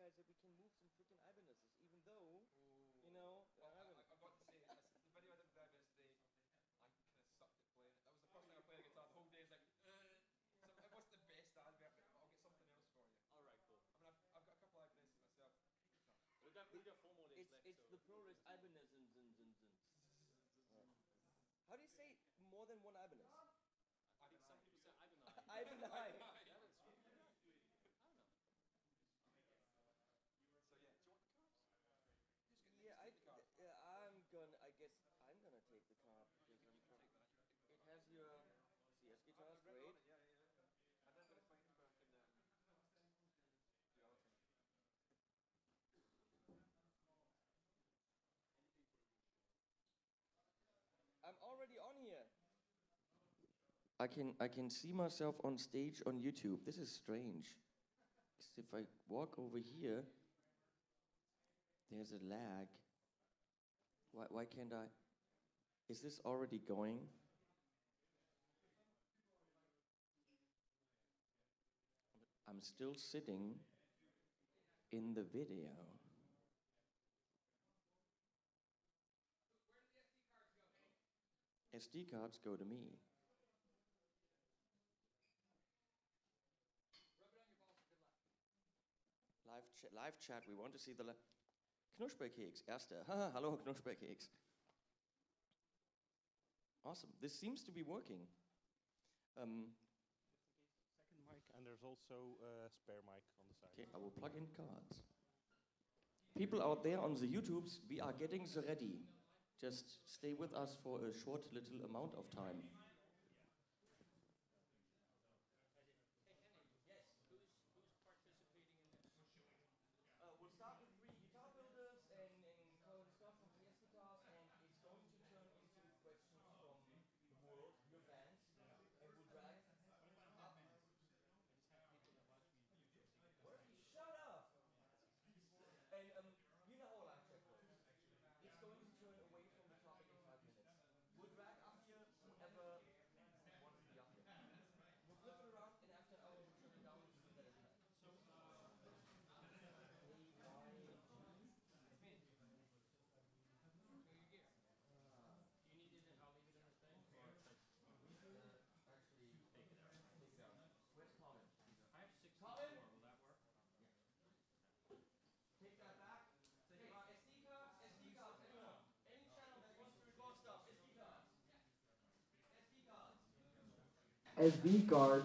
guys that we can move some freaking Ibanezes, even though, you know, I've got to say, the video I did with Ibanez today, I kind of sucked at playing it. That was the first time I played a guitar. The whole day is like, it wasn't the best advert, but I'll get something else for you. All right, cool. I mean, I've got a couple Ibanezes myself. We got 4 more days left. It's the ProRes Ibanez. How do you say more than one Ibanez? I think some people say Ibanez. Ibanez. Yeah, that's right. I don't know. So yeah, do you want the cards? Yeah, I guess I'm gonna take the card because it has your CS Guitars, great. Yeah. And then I'm gonna find where I can do other things. I'm already on here. I can see myself on stage on YouTube. This is strange. 'Cause if I walk over here, there's a lag. Why can't I? Is this already going? I'm still sitting in the video. SD cards go to me. Live chat, we want to see the Knusperkeks, erster. Haha, hallo Knusperkeks. Awesome, this seems to be working. Second mic, and there's also a spare mic on the side. Okay, I will plug in cards. People out there on the YouTubes, we are getting ready. Just stay with us for a short little amount of time. Hey, Hennings, yes. Who's participating in this? We'll start with 3 guitar builders and Colin Scott from CSGuitars, and it's going to turn into questions from the world, your fans, and we'll drag up. Shut up! And you know how live chat goes. It's going to turn away from the topic in 5 minutes. We'll drag up here whoever wants to be up here. We'll flip it around, and after an hour we'll turn it down and do that again. SD cards.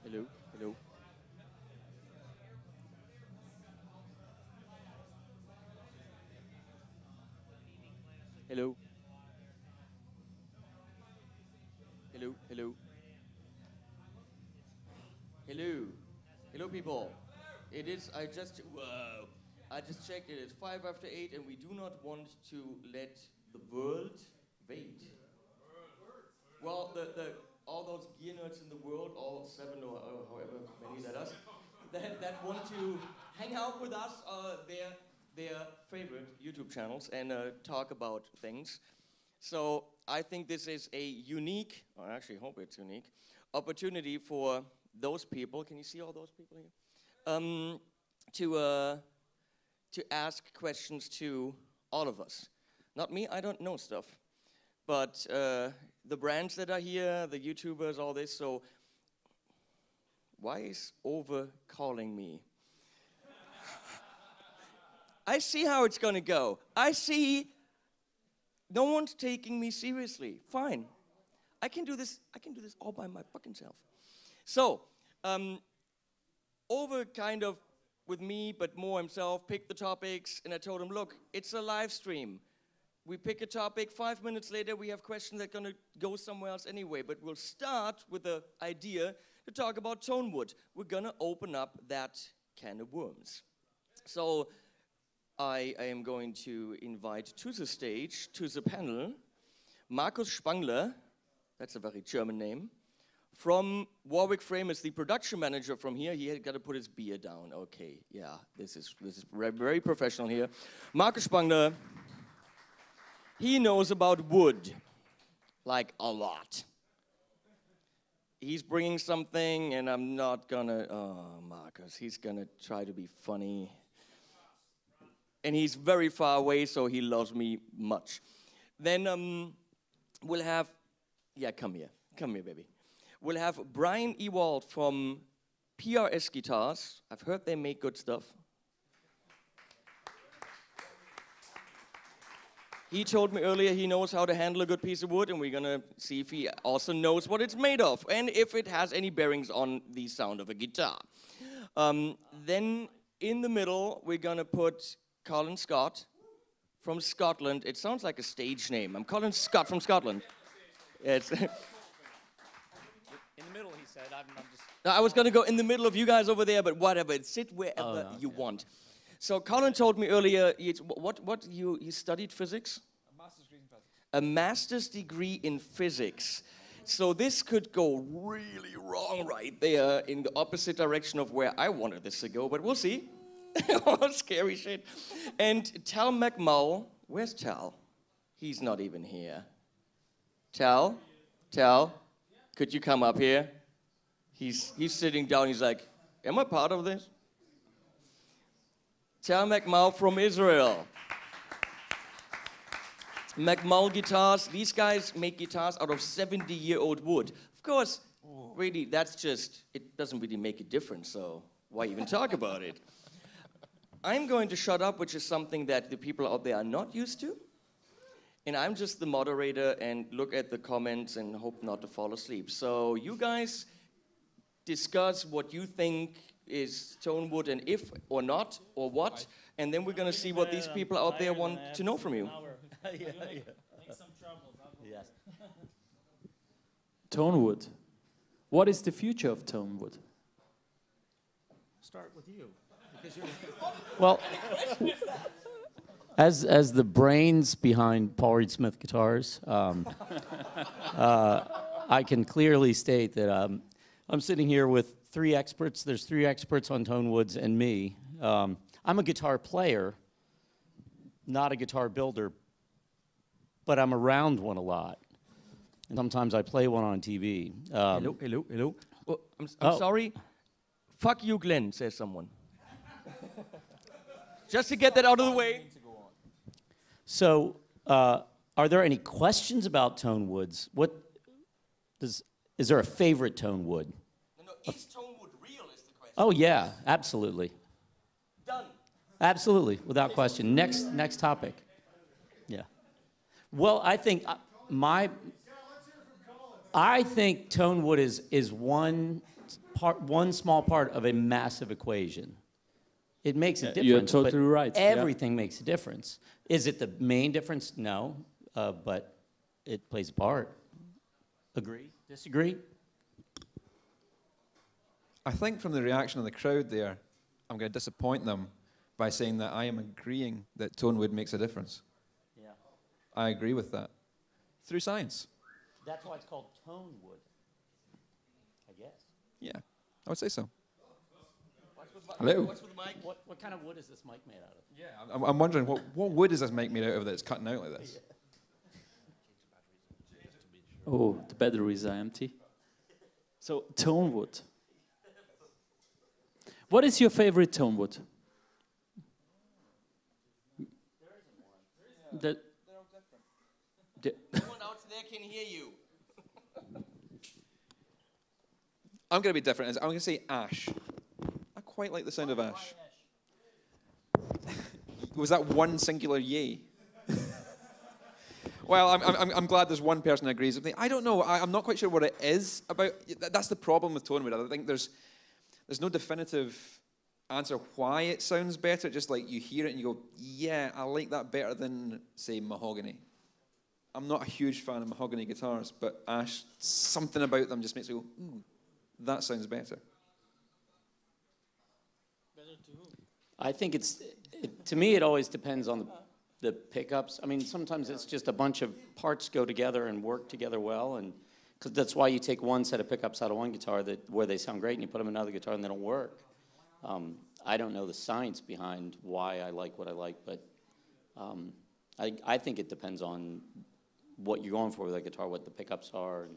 Hello, hello. Hello. Hello, hello. Hello. Hello, people. It is, whoa. I just checked it. It's 5 after 8, and we do not want to let the world wait. Well, all those gear nerds in the world, all 7 or however many that us, that want to hang out with us, their favorite YouTube channels, and talk about things. So I think this is a unique, or I actually hope it's unique, opportunity for those people. Can you see all those people here? To ask questions to all of us. Not me, I don't know stuff. But the brands that are here, the YouTubers, all this, so why is over calling me? I see how it's gonna go. I see no one's taking me seriously. Fine. I can do this all by my fucking self. So, over kind of with me, but more himself, picked the topics, and I told him, look, it's a live stream. We pick a topic, 5 minutes later we have questions that are gonna go somewhere else anyway, but we'll start with the idea to talk about tone wood. We're gonna open up that can of worms. So I am going to invite to the stage, to the panel, Markus Spangler, that's a very German name, from Warwick Framus, the production manager from here. He had got to put his beer down. Okay, yeah, this is very professional here. Markus Spangler, he knows about wood, like a lot. He's bringing something, and I'm not gonna, oh, Markus, he's gonna try to be funny. And he's very far away, so he loves me much. Then we'll have, yeah, come here, baby. We'll have Brian Ewald from PRS Guitars. I've heard they make good stuff. He told me earlier he knows how to handle a good piece of wood, and we're gonna see if he also knows what it's made of, and if it has any bearings on the sound of a guitar. Then in the middle, we're gonna put Colin Scott from Scotland. It sounds like a stage name. I'm Colin Scott from Scotland. It's In the middle, he said. I'm just... I was gonna go in the middle of you guys over there, but whatever. Sit wherever you want. So Colin told me earlier, what you studied physics? A master's degree in physics. So this could go really wrong right there in the opposite direction of where I wanted this to go, but we'll see. Oh, scary shit. And Tal McMull, where's Tal? He's not even here. Tal, could you come up here? He's sitting down, he's like, am I part of this? Tal McMull from Israel. McMull Guitars, these guys make guitars out of 70-year-old wood. Of course, really, that's just, it doesn't really make a difference, so why even talk about it? I'm going to shut up, which is something that the people out there are not used to. And I'm just the moderator and look at the comments and hope not to fall asleep. So you guys discuss what you think is tone wood and if or not or what, and then we're going to see what these people out there want to know from you. Make some troubles. Yes. Tone wood. What is the future of tone wood? Start with you. Well, as the brains behind Paul Reed Smith Guitars, I can clearly state that I'm sitting here with 3 experts. There's 3 experts on tone woods and me. I'm a guitar player, not a guitar builder, but I'm around one a lot. And sometimes I play one on TV. Hello. Oh, I'm sorry. Fuck you, Glenn, says someone. Just to get that out of the way. So, are there any questions about tone woods? Is there a favorite tone wood? No, is tone wood real is the question. Oh yeah, absolutely. Done. Absolutely, without question. Next topic. Yeah. Well, I think I think tone wood is one one small part of a massive equation. It makes a difference. You're totally right. Everything makes a difference. Is it the main difference? No, but it plays a part. Agree? Disagree? I think from the reaction of the crowd there, I'm going to disappoint them by saying that I am agreeing that tone wood makes a difference. Yeah. I agree with that. Through science. That's why it's called tone wood, I guess. Yeah, I would say so. Hello? What's with the mic? What kind of wood is this mic made out of? Yeah, I'm wondering, what wood is this mic made out of that's cutting out like this? Oh, the batteries are empty. So, tone wood. What is your favorite tone wood? They're all different. No one out there can hear you. I'm going to be different. I'm going to say ash. I quite like the sound of ash. Was that one singular yay? Well, I'm glad there's one person that agrees with me. I don't know. I'm not quite sure what it is about. That's the problem with tone wood. I think there's no definitive answer why it sounds better. Just like you hear it and you go, yeah, I like that better than, say, mahogany. I'm not a huge fan of mahogany guitars, but ash, something about them just makes me go, ooh, that sounds better. I think to me, it always depends on the pickups. I mean, sometimes it's just a bunch of parts go together and work together well, and because that's why you take one set of pickups out of one guitar where they sound great, and you put them in another guitar and they don't work. I don't know the science behind why I like what I like, but I think it depends on what you're going for with that guitar, what the pickups are. And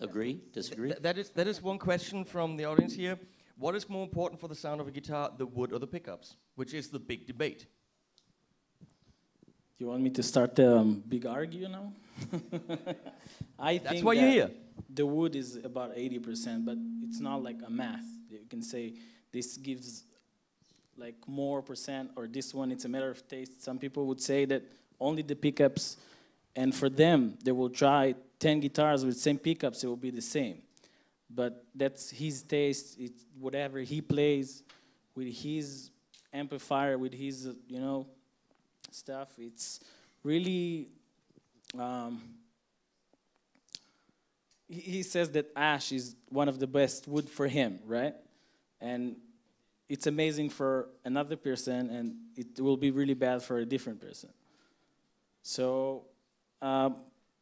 agree? Disagree? That is one question from the audience here. What is more important for the sound of a guitar, the wood or the pickups? Which is the big debate. You want me to start the big argue now? That's why you're here. The wood is about 80%, but it's not like a math. You can say this gives like more percent, or this one, it's a matter of taste. Some people would say that only the pickups, and for them, they will try 10 guitars with same pickups, it will be the same. But that's his taste. It's whatever he plays with his amplifier, with his, stuff. It's really, he says that ash is one of the best wood for him, right? And it's amazing for another person, and it will be really bad for a different person. So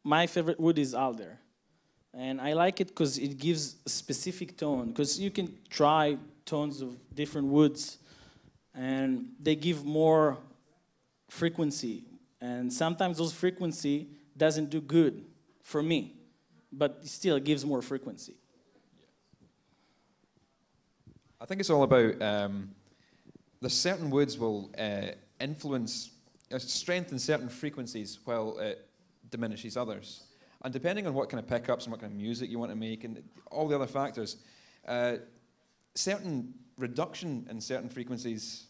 my favorite wood is alder. And I like it because it gives a specific tone, because you can try tones of different woods, and they give more frequency. And sometimes those frequency doesn't do good for me, but still it gives more frequency. I think it's all about, the certain woods will influence, strengthen certain frequencies while it diminishes others. And depending on what kind of pickups and what kind of music you want to make and all the other factors, certain reduction in certain frequencies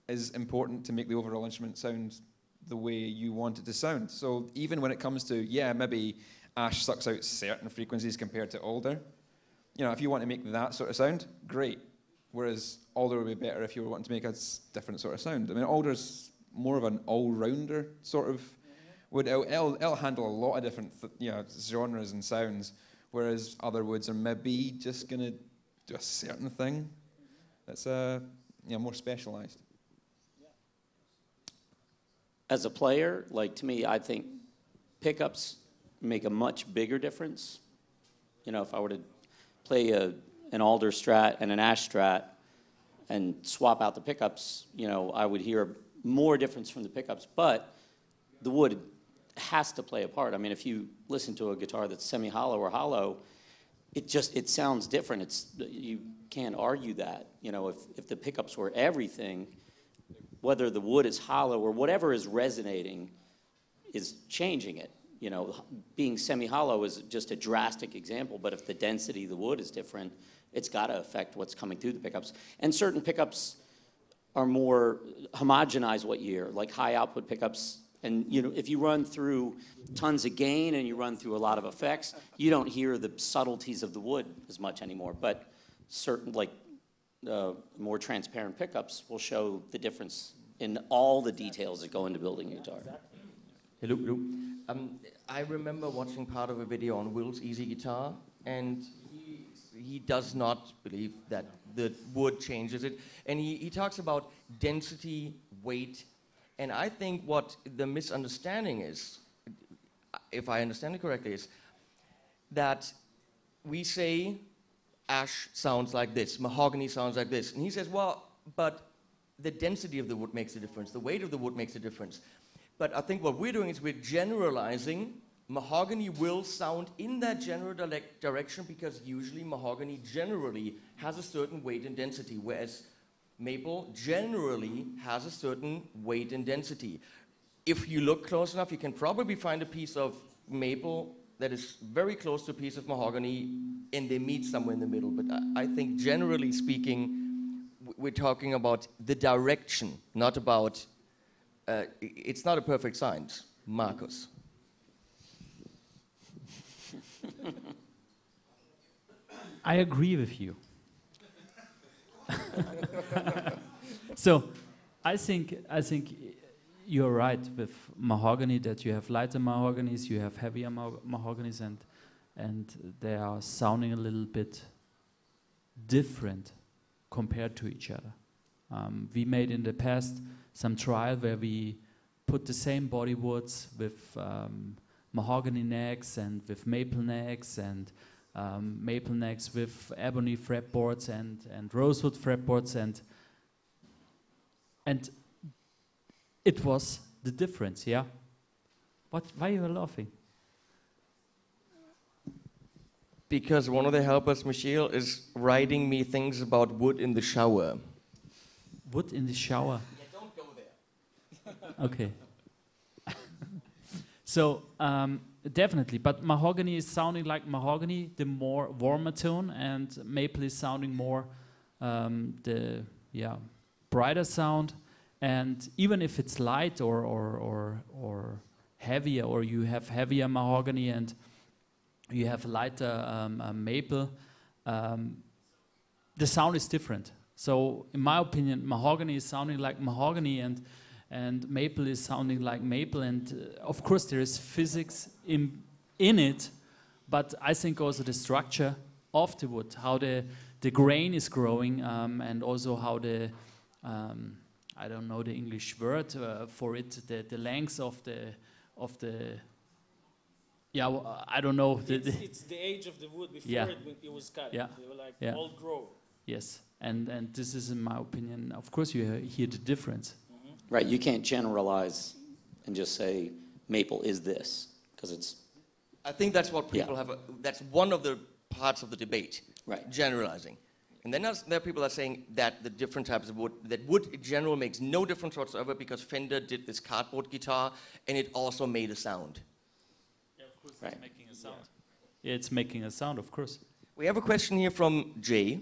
is important to make the overall instrument sound the way you want it to sound. So even when it comes to, yeah, maybe ash sucks out certain frequencies compared to alder, if you want to make that sort of sound, great. Whereas alder would be better if you were wanting to make a different sort of sound. I mean, alder's more of an all-rounder sort of wood. It'll handle a lot of different genres and sounds, whereas other woods are maybe just going to do a certain thing that's more specialized. As a player, like to me, I think pickups make a much bigger difference. If I were to play an alder strat and an ash strat and swap out the pickups, I would hear more difference from the pickups, but the wood has to play a part. I mean, if you listen to a guitar that's semi-hollow or hollow, it sounds different. You can't argue that. If the pickups were everything, whether the wood is hollow or whatever is resonating is changing it. Being semi-hollow is just a drastic example, but if the density of the wood is different, it's got to affect what's coming through the pickups. And certain pickups are more homogenized what you hear, like high output pickups And you know, if you run through tons of gain and you run through a lot of effects, you don't hear the subtleties of the wood as much anymore. But certain, like more transparent pickups will show the difference in all the details that go into building a guitar. Hello, hello. I remember watching part of a video on Will's easy guitar, and he does not believe that the wood changes it. And he talks about density, weight, and I think what the misunderstanding is, if I understand it correctly, is that we say ash sounds like this, mahogany sounds like this. And he says, well, but the density of the wood makes a difference, the weight of the wood makes a difference. But I think what we're doing is we're generalizing. Mahogany will sound in that general direction because usually mahogany generally has a certain weight and density, whereas maple generally has a certain weight and density. If you look close enough, you can probably find a piece of maple that is very close to a piece of mahogany, and they meet somewhere in the middle. But I think generally speaking, we're talking about the direction, not about, it's not a perfect science. Marcus. I agree with you. So I think you're right with mahogany, that you have lighter mahoganies, you have heavier mahoganies, and they are sounding a little bit different compared to each other. We made in the past some trial where we put the same body woods with mahogany necks and with maple necks and maple necks with ebony fretboards and rosewood fretboards, and it was the difference, yeah? Why are you laughing? Because one of the helpers, Michelle, is writing me things about wood in the shower. Wood in the shower? Yeah, don't go there. Okay. So, definitely, but mahogany is sounding like mahogany, the more warmer tone, and maple is sounding more the brighter sound. And even if it's light or heavier, or you have heavier mahogany and you have lighter maple, the sound is different. So, in my opinion, mahogany is sounding like mahogany, and maple is sounding like maple, and of course there is physics in it, but I think also the structure of the wood, how the grain is growing, and also how the I don't know the English word for it, the length of the yeah, well, I don't know. It's the age of the wood before it was cut. Yeah. They were like old growth. Yes, and this is, in my opinion, of course you hear the difference. Right, you can't generalize and just say maple is this, because it's... I think that's what people have, that's one of the parts of the debate, right? Generalizing. And then there are people that are saying that the different types of wood, that wood in general makes no difference whatsoever because Fender did this cardboard guitar and it also made a sound. Yeah, of course, it's making a sound. Yeah, it's making a sound, of course. We have a question here from Jay.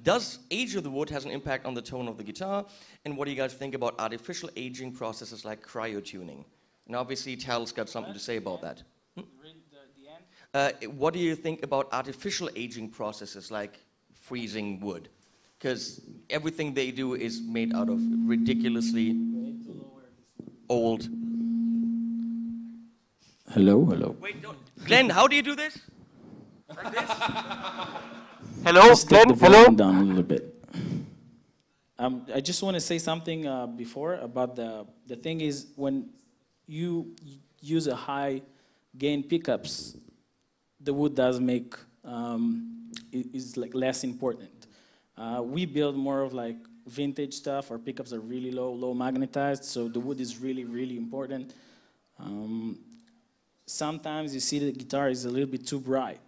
Does age of the wood has an impact on the tone of the guitar? And what do you guys think about artificial aging processes like cryo-tuning? And obviously Tal's got something to say about that. What do you think about artificial aging processes like freezing wood? Because everything they do is made out of ridiculously old. Hello, hello. Wait, don't. Glenn, how do you do this? Like this? Hello, just take the volume down a little bit. I just want to say something before about the thing is when you use a high gain pickups, the wood does make is like less important. We build more of like vintage stuff. Our pickups are really low magnetized, so the wood is really important. Sometimes you see the guitar is a little bit too bright.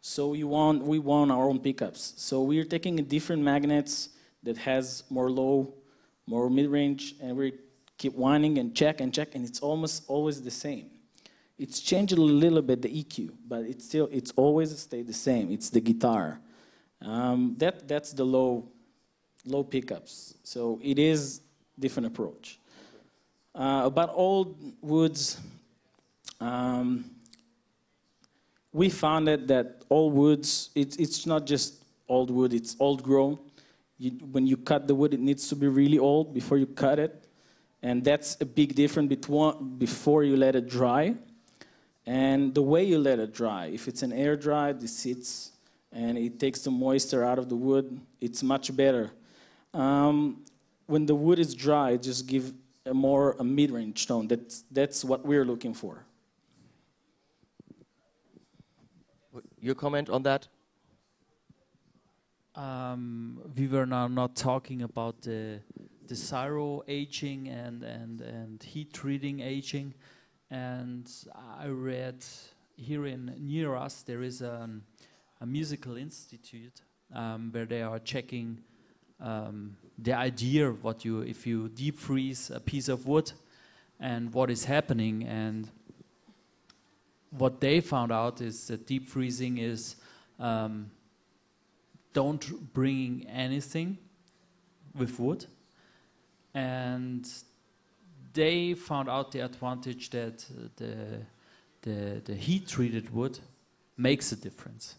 So we want our own pickups. So we're taking different magnets that has more low, more mid-range, and we keep winding and check, and it's almost always the same. It's changed a little bit, the EQ, but it's always stayed the same. It's the guitar. That's the low pickups. So it is different approach. About old woods, we found that old woods, it's not just old wood, it's old grown. When you cut the wood, it needs to be really old before you cut it. And that's a big difference before you let it dry and the way you let it dry. If it's an air dry, it sits and it takes the moisture out of the wood, it's much better. When the wood is dry, just give a mid-range tone. That's what we're looking for. Your comment on that? We were now not talking about the syro aging and heat treating aging, and I read here near us there is a musical institute where they are checking the idea of if you deep freeze a piece of wood and what is happening, and what they found out is that deep freezing is don't bring anything with wood, and they found out the advantage that the heat treated wood makes a difference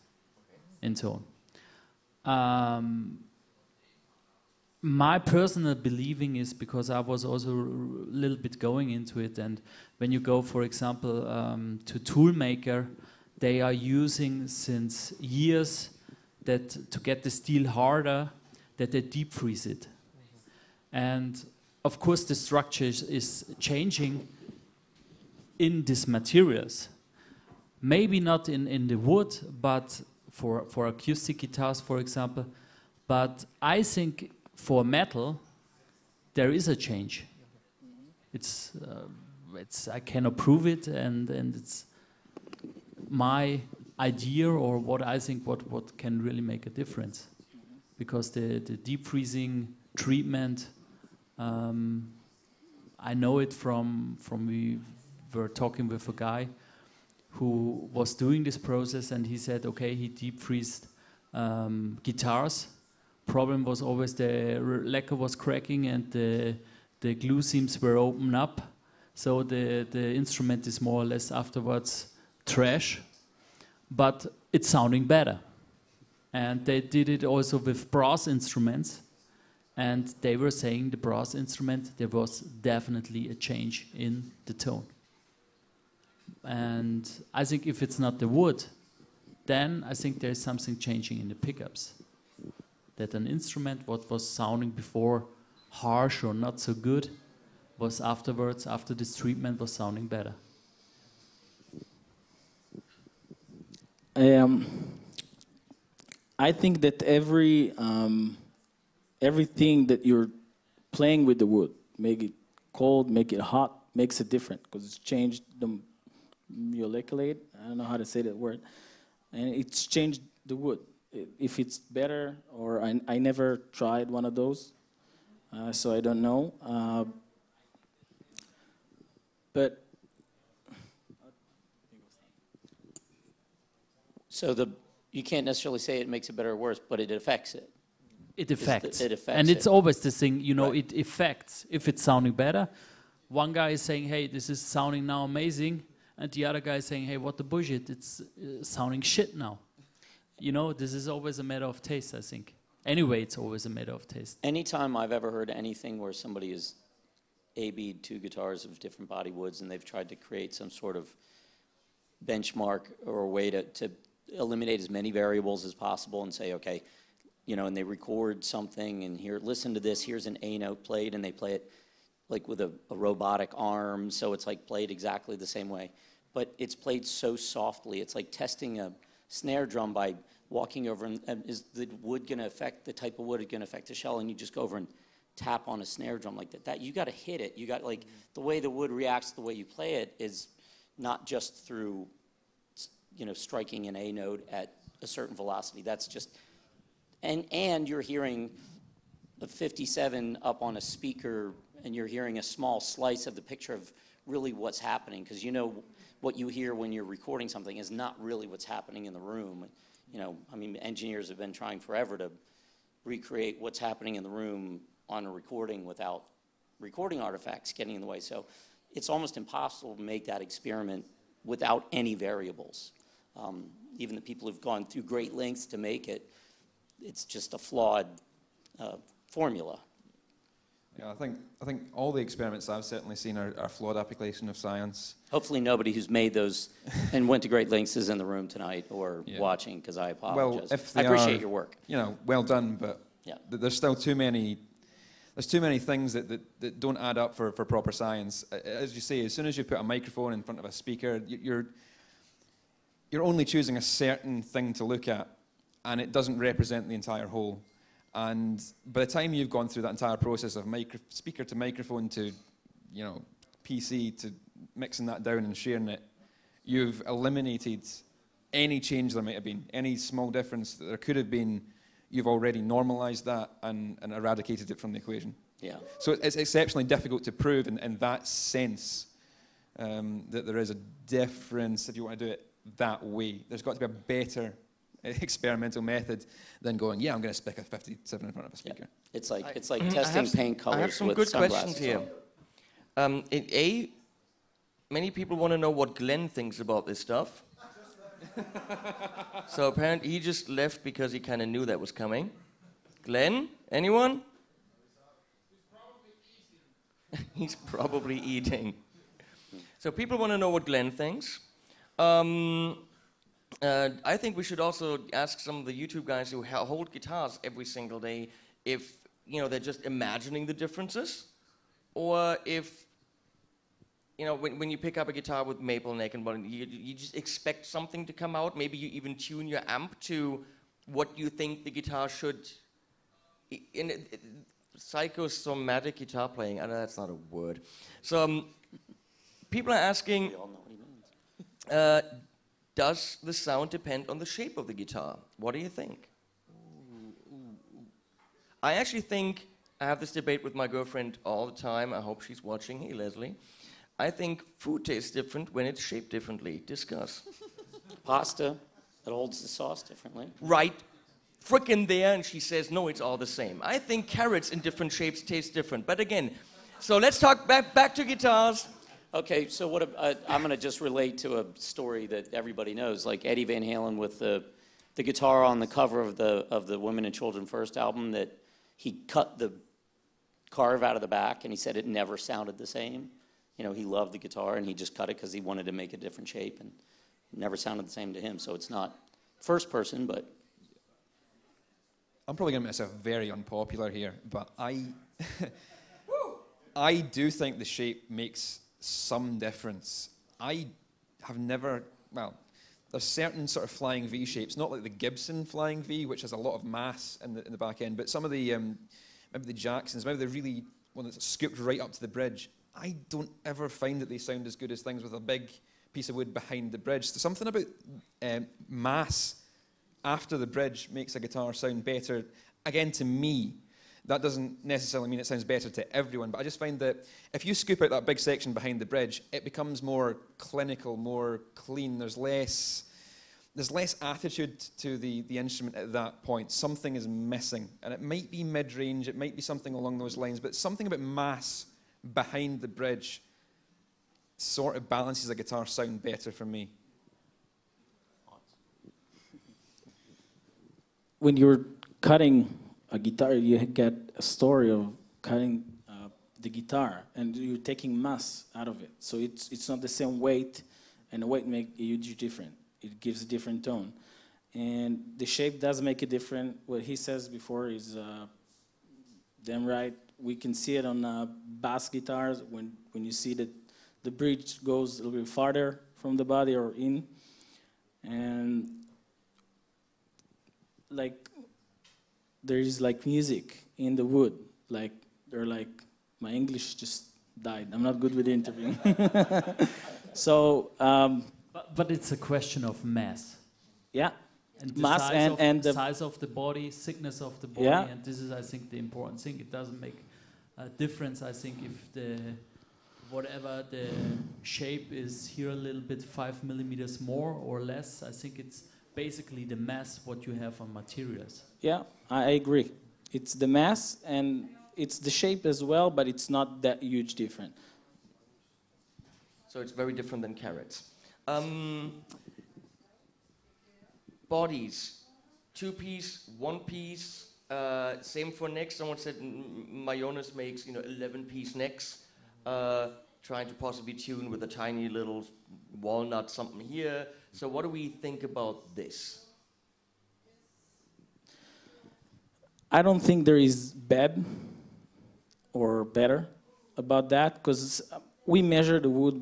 in tone. My personal believing is, because I was also a little bit going into it, and when you go, for example, to Toolmaker, they are using since years that to get the steel harder, that they deep freeze it. And of course the structure is changing in these materials. Maybe not in the wood, but for acoustic guitars, for example. But I think for metal, there is a change. I cannot prove it, and it's my idea, or what I think what can really make a difference, because the deep freezing treatment, I know it from we were talking with a guy who was doing this process, and he said, okay, he deep freezed guitars. Problem was always the lacquer was cracking and the glue seams were open up, so the instrument is more or less afterwards trash, but it's sounding better. And they did it also with brass instruments, and they were saying the brass instrument, there was definitely a change in the tone. And I think if it's not the wood, then I think there's something changing in the pickups. That an instrument, what was sounding before harsh or not so good, was afterwards, after this treatment, was sounding better. I think that everything that you're playing with the wood, make it cold, make it hot, makes it different, because it's changed the moleculate, I don't know how to say that word, and it's changed the wood. If it's better, or I never tried one of those, so I don't know. But so you can't necessarily say it makes it better or worse, but it affects it. It affects. It affects. And it's it. always the thing, you know, Right. it affects. If it's sounding better, one guy is saying, hey, this is sounding now amazing, and the other guy is saying, hey, what the bullshit, it's sounding shit now. You know, this is always a matter of taste, I think. Anyway, it's always a matter of taste. Anytime I've ever heard anything where somebody has A-B'd two guitars of different body woods and they've tried to create some sort of benchmark or a way to eliminate as many variables as possible and say, okay, you know, and they record something and here, listen to this, here's an A note played, and they play it like with a robotic arm, so it's like played exactly the same way. But it's played so softly, it's like testing a snare drum by walking over and is the wood going to affect, the type of wood going to affect the shell, and you just go over and tap on a snare drum like that. You got to hit it. You got, like, the way the wood reacts, the way you play it is not just through, you know, striking an A note at a certain velocity. That's just, and you're hearing a 57 up on a speaker, and you're hearing a small slice of the picture of really what's happening, because you know what you hear when you're recording something is not really what's happening in the room. You know, I mean, engineers have been trying forever to recreate what's happening in the room on a recording without recording artifacts getting in the way. So it's almost impossible to make that experiment without any variables. Even the people who've gone through great lengths to make it, it's just a flawed formula. Yeah, I think all the experiments I've certainly seen are flawed application of science. Hopefully nobody who's made those and went to great lengths is in the room tonight or watching, because I apologize. Well, if I they appreciate are, your work. You know, well done, but there's still too many. There's too many things that don't add up for proper science. As you say, as soon as you put a microphone in front of a speaker, you're only choosing a certain thing to look at, and it doesn't represent the entire whole. And by the time you've gone through that entire process of speaker to microphone to, you know, PC to mixing that down and sharing it, you've eliminated any change there might have been, any small difference that there could have been. You've already normalized that and eradicated it from the equation. Yeah. So it's exceptionally difficult to prove in that sense that there is a difference if you want to do it that way. There's got to be a better experimental method than going, I'm going to stick a 57 in front of a speaker. Yeah. It's like testing paint colors. I have some with good sunglasses questions here. Many people want to know what Glenn thinks about this stuff. So apparently he just left because he kind of knew that was coming. Glenn, anyone? He's probably eating. So people want to know what Glenn thinks. I think we should also ask some of the YouTube guys who hold guitars every single day if, you know, they're just imagining the differences, or if, you know, when you pick up a guitar with maple neck and button, you just expect something to come out. Maybe you even tune your amp to what you think the guitar should. Psychosomatic guitar playing. I know that's not a word. So people are asking, does the sound depend on the shape of the guitar? What do you think? I actually think, I have this debate with my girlfriend all the time. I hope she's watching. Hey, Leslie. I think food tastes different when it's shaped differently. Discuss. Pasta, it holds the sauce differently. Right. Frickin' there, and she says, no, it's all the same. I think carrots in different shapes taste different. But again, so let's talk back to guitars. Okay, so what I'm going to just relate to a story that everybody knows, like Eddie Van Halen with the guitar on the cover of the Women and Children First album, that he cut the carve out of the back, and he said it never sounded the same. You know, he loved the guitar, and he just cut it because he wanted to make a different shape, and it never sounded the same to him. So it's not first person, but... I'm probably going to make myself very unpopular here, but I do think the shape makes some difference. I have never, well, there's certain sort of flying V shapes, not like the Gibson flying V, which has a lot of mass in the back end, but some of the, maybe the Jacksons, maybe the really one that's scooped right up to the bridge. I don't ever find that they sound as good as things with a big piece of wood behind the bridge. There's something about mass after the bridge makes a guitar sound better. Again, to me, that doesn't necessarily mean it sounds better to everyone, but I just find that if you scoop out that big section behind the bridge, it becomes more clinical, more clean. There's less attitude to the instrument at that point. Something is missing, and it might be mid-range, it might be something along those lines, but something about mass behind the bridge sort of balances a guitar sound better for me. When you're cutting a guitar, you get a story of cutting the guitar, and you're taking mass out of it. So it's not the same weight, and the weight makes a huge difference. It gives a different tone. And the shape does make it different. What he says before is damn right. We can see it on bass guitars when you see that the bridge goes a little bit farther from the body or in. And like there is like music in the wood. Like they're like, my English just died. I'm not good with interviewing. So. But it's a question of mass. Yeah. And the mass and the size of the body, thickness of the body, and this is, I think, the important thing. It doesn't make a difference, I think, if whatever the shape is here a little bit 5 millimeters more or less. I think it's basically the mass what you have on materials. Yeah, I agree. It's the mass, and it's the shape as well, but it's not that huge different. So it's very different than carrots. Bodies, 2-piece, 1-piece, same for necks. Someone said Mayonnaise makes 11-piece necks, trying to possibly tune with a tiny little walnut something here. So what do we think about this? I don't think there is bad or better about that, because we measure the wood.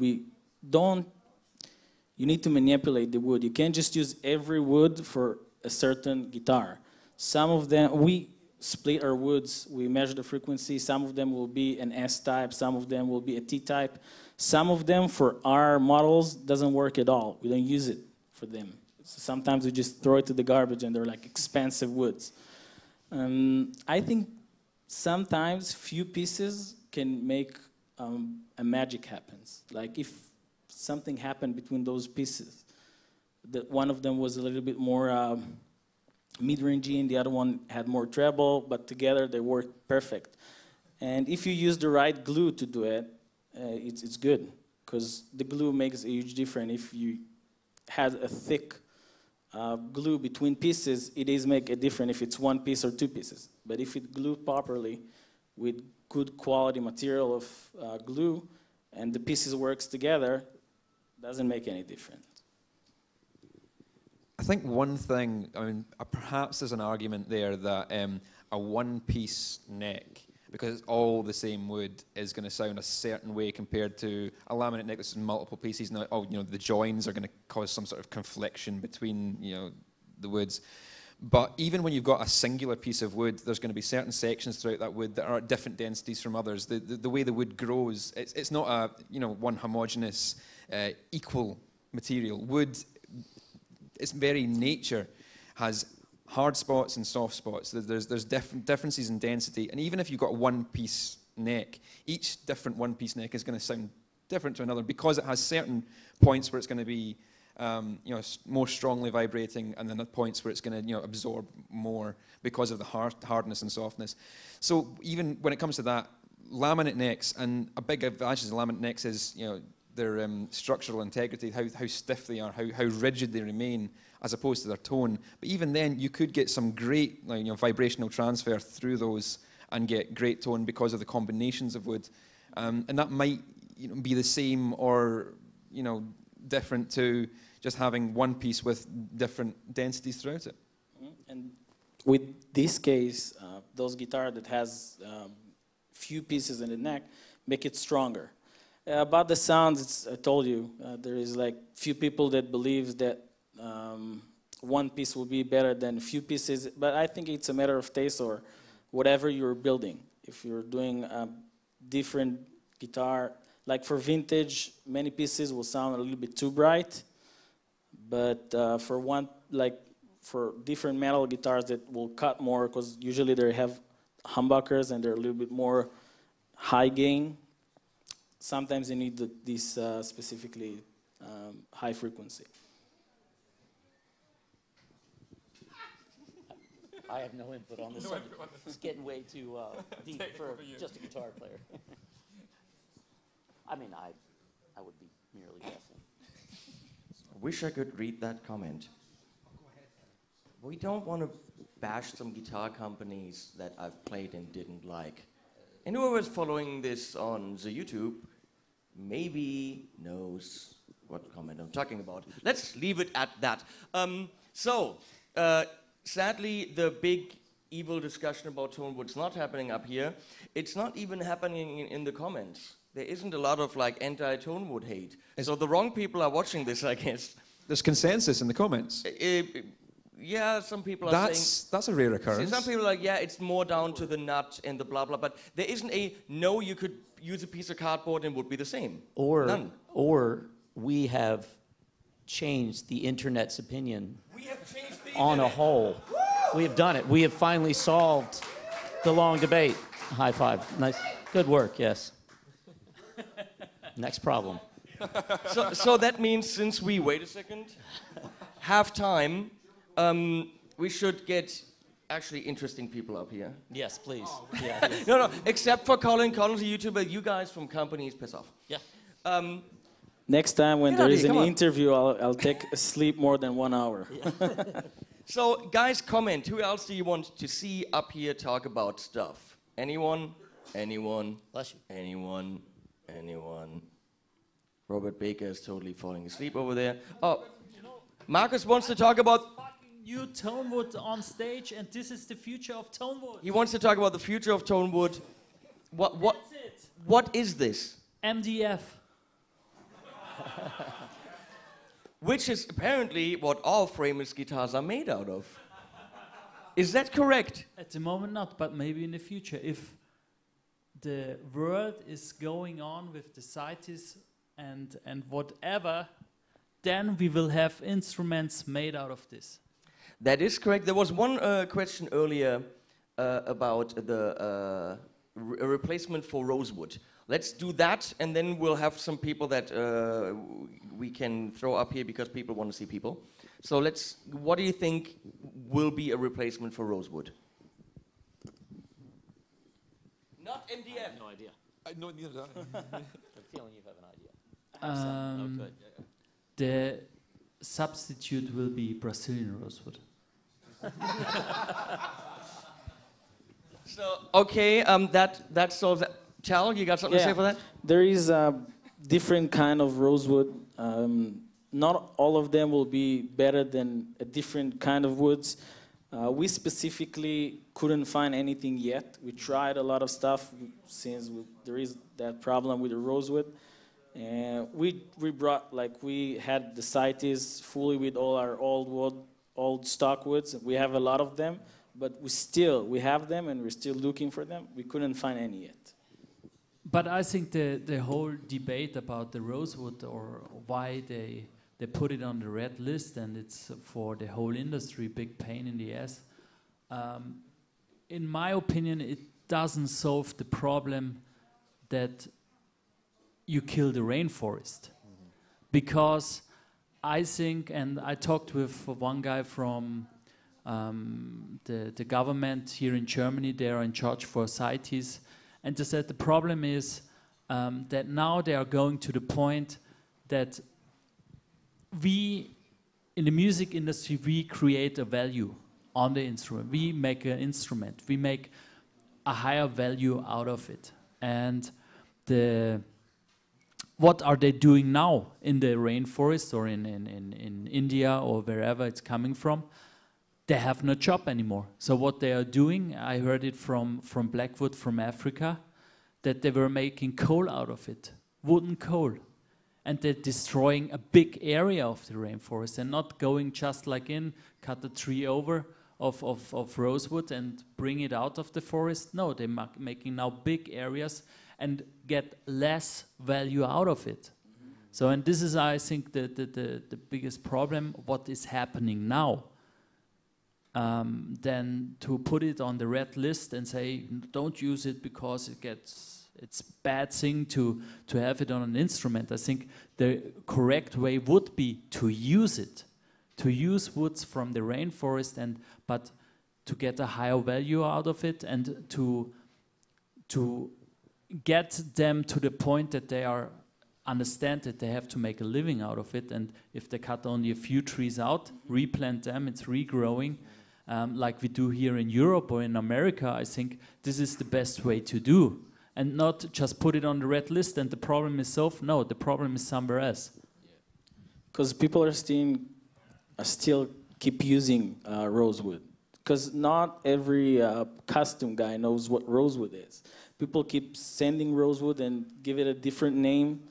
You need to manipulate the wood. You can't just use every wood for a certain guitar. Some of them, we split our woods, we measure the frequency. Some of them will be an S-type, some of them will be a T-type. Some of them, for our models, doesn't work at all. We don't use it for them. So sometimes we just throw it to the garbage and they're like expensive woods. I think sometimes few pieces can make a magic happens. Like if something happened between those pieces, that one of them was a little bit more mid-rangey and the other one had more treble, but together they work perfect. And if you use the right glue to do it, it's good, because the glue makes a huge difference. If you had a thick glue between pieces, it does make a difference if it's 1 piece or 2 pieces. But if it glued properly with good quality material of glue and the pieces works together, doesn't make any difference. I think one thing, perhaps there's an argument there that a 1-piece neck, because it's all the same wood, is going to sound a certain way compared to a laminate neck that's in multiple pieces. Now, the joins are going to cause some sort of confliction between, the woods. But even when you've got a singular piece of wood, there's going to be certain sections throughout that wood that are at different densities from others. The way the wood grows, it's not a one homogeneous, equal material. Wood, its very nature, has hard spots and soft spots. There's differences in density, and even if you've got a 1-piece neck, each different 1-piece neck is going to sound different to another, because it has certain points where it's going to be more strongly vibrating, and then at points where it's going to absorb more because of the hardness and softness. So even when it comes to that, laminate necks, and a big advantage of laminate necks is their structural integrity, how stiff they are, how rigid they remain, as opposed to their tone. But even then, you could get some great vibrational transfer through those and get great tone because of the combinations of wood. And that might be the same or different to just having 1 piece with different densities throughout it. And with this case, those guitar that has few pieces in the neck make it stronger. About the sounds, I told you, there is like few people that believes that 1 piece will be better than few pieces, but I think it's a matter of taste or whatever you're building. If you're doing a different guitar, like for vintage, many pieces will sound a little bit too bright, but for different metal guitars that will cut more, because usually they have humbuckers and they're a little bit more high gain. Sometimes you need this specifically high frequency. I have no input on this subject. It's getting way too deep for just a guitar player. I would be merely guessing. I wish I could read that comment. We don't want to bash some guitar companies that I've played and didn't like. And whoever's following this on the YouTube maybe knows what comment I'm talking about. Let's leave it at that. Sadly, the big evil discussion about tone wood's not happening up here. It's not even happening in the comments. There isn't a lot of anti-tone wood hate. So the wrong people are watching this, I guess. There's consensus in the comments. Yeah, some people are saying... That's a rare occurrence. Some people are like, yeah, it's more down to the nut and the blah, blah, but there isn't no, you could use a piece of cardboard and would be the same. None. Or we have changed the internet's opinion We have changed the on a internet. whole. We have done it. We have finally solved the long debate. High five. Nice. Good work, yes. Next problem. So that means since we, wait a second, have time, we should get actually interesting people up here. Yes, please. No, except for Colin. Colin's a YouTuber. You guys from companies, piss off. Yeah. Next time when Get there out is here, an come on. interview, I'll take a sleep more than 1 hour. So, guys, comment. Who else do you want to see up here talk about stuff? Anyone? Anyone? Bless you. Anyone? Anyone? Robert Baker is totally falling asleep over there. Oh, Marcus wants to talk about... New Tonewood on stage, and this is the future of Tonewood. He wants to talk about the future of Tonewood. What is this? MDF. Which is apparently what all Framus guitars are made out of. Is that correct? At the moment not, but maybe in the future. If the world is going on with the CITES and whatever, then we will have instruments made out of this. That is correct. There was one question earlier about the a replacement for rosewood. Let's do that, and then we'll have some people that we can throw up here because people want to see people. So what do you think will be a replacement for rosewood? Not MDF. I have no idea. No, neither do I. I'm feeling you have an idea. Okay. The substitute will be Brazilian rosewood. So okay, that solves that. Chal, you got something to say for that? There is a different kind of rosewood. Not all of them will be better than a different kind of woods. We specifically couldn't find anything yet. We tried a lot of stuff since there is that problem with the rosewood. And we had the CITES fully with all our old stock woods. We have a lot of them, but we have them and we're still looking for them. We couldn't find any yet. But I think the whole debate about the rosewood or why they put it on the red list, and it's for the whole industry big pain in the ass. In my opinion, it doesn't solve the problem that you kill the rainforest. Because I think, and I talked with one guy from the government here in Germany, they are in charge for CITES, and they said the problem is that now they are going to the point that we, in the music industry, we create a value on the instrument. We make an instrument. We make a higher value out of it. And what are they doing now in the rainforest or in India or wherever it's coming from? They have no job anymore. So what they are doing, I heard it from Blackwood from Africa, that they were making coal out of it, wooden coal. And they're destroying a big area of the rainforest and not going just like cut a tree over of rosewood and bring it out of the forest. No, they're making now big areas and get less value out of it. So, and this is, I think, the biggest problem, what is happening now. Than to put it on the red list and say, don't use it because it's bad thing to have it on an instrument. I think the correct way would be to use it, to use woods from the rainforest, but to get a higher value out of it and to get them to the point that they understand that they have to make a living out of it. And if they cut only a few trees out, replant them, it's regrowing. Like we do here in Europe or in America, I think this is the best way to do. And not just put it on the red list and the problem is solved. No, the problem is somewhere else. Because people are still keep using rosewood. Because not every custom guy knows what rosewood is. People keep sending rosewood and give it a different name.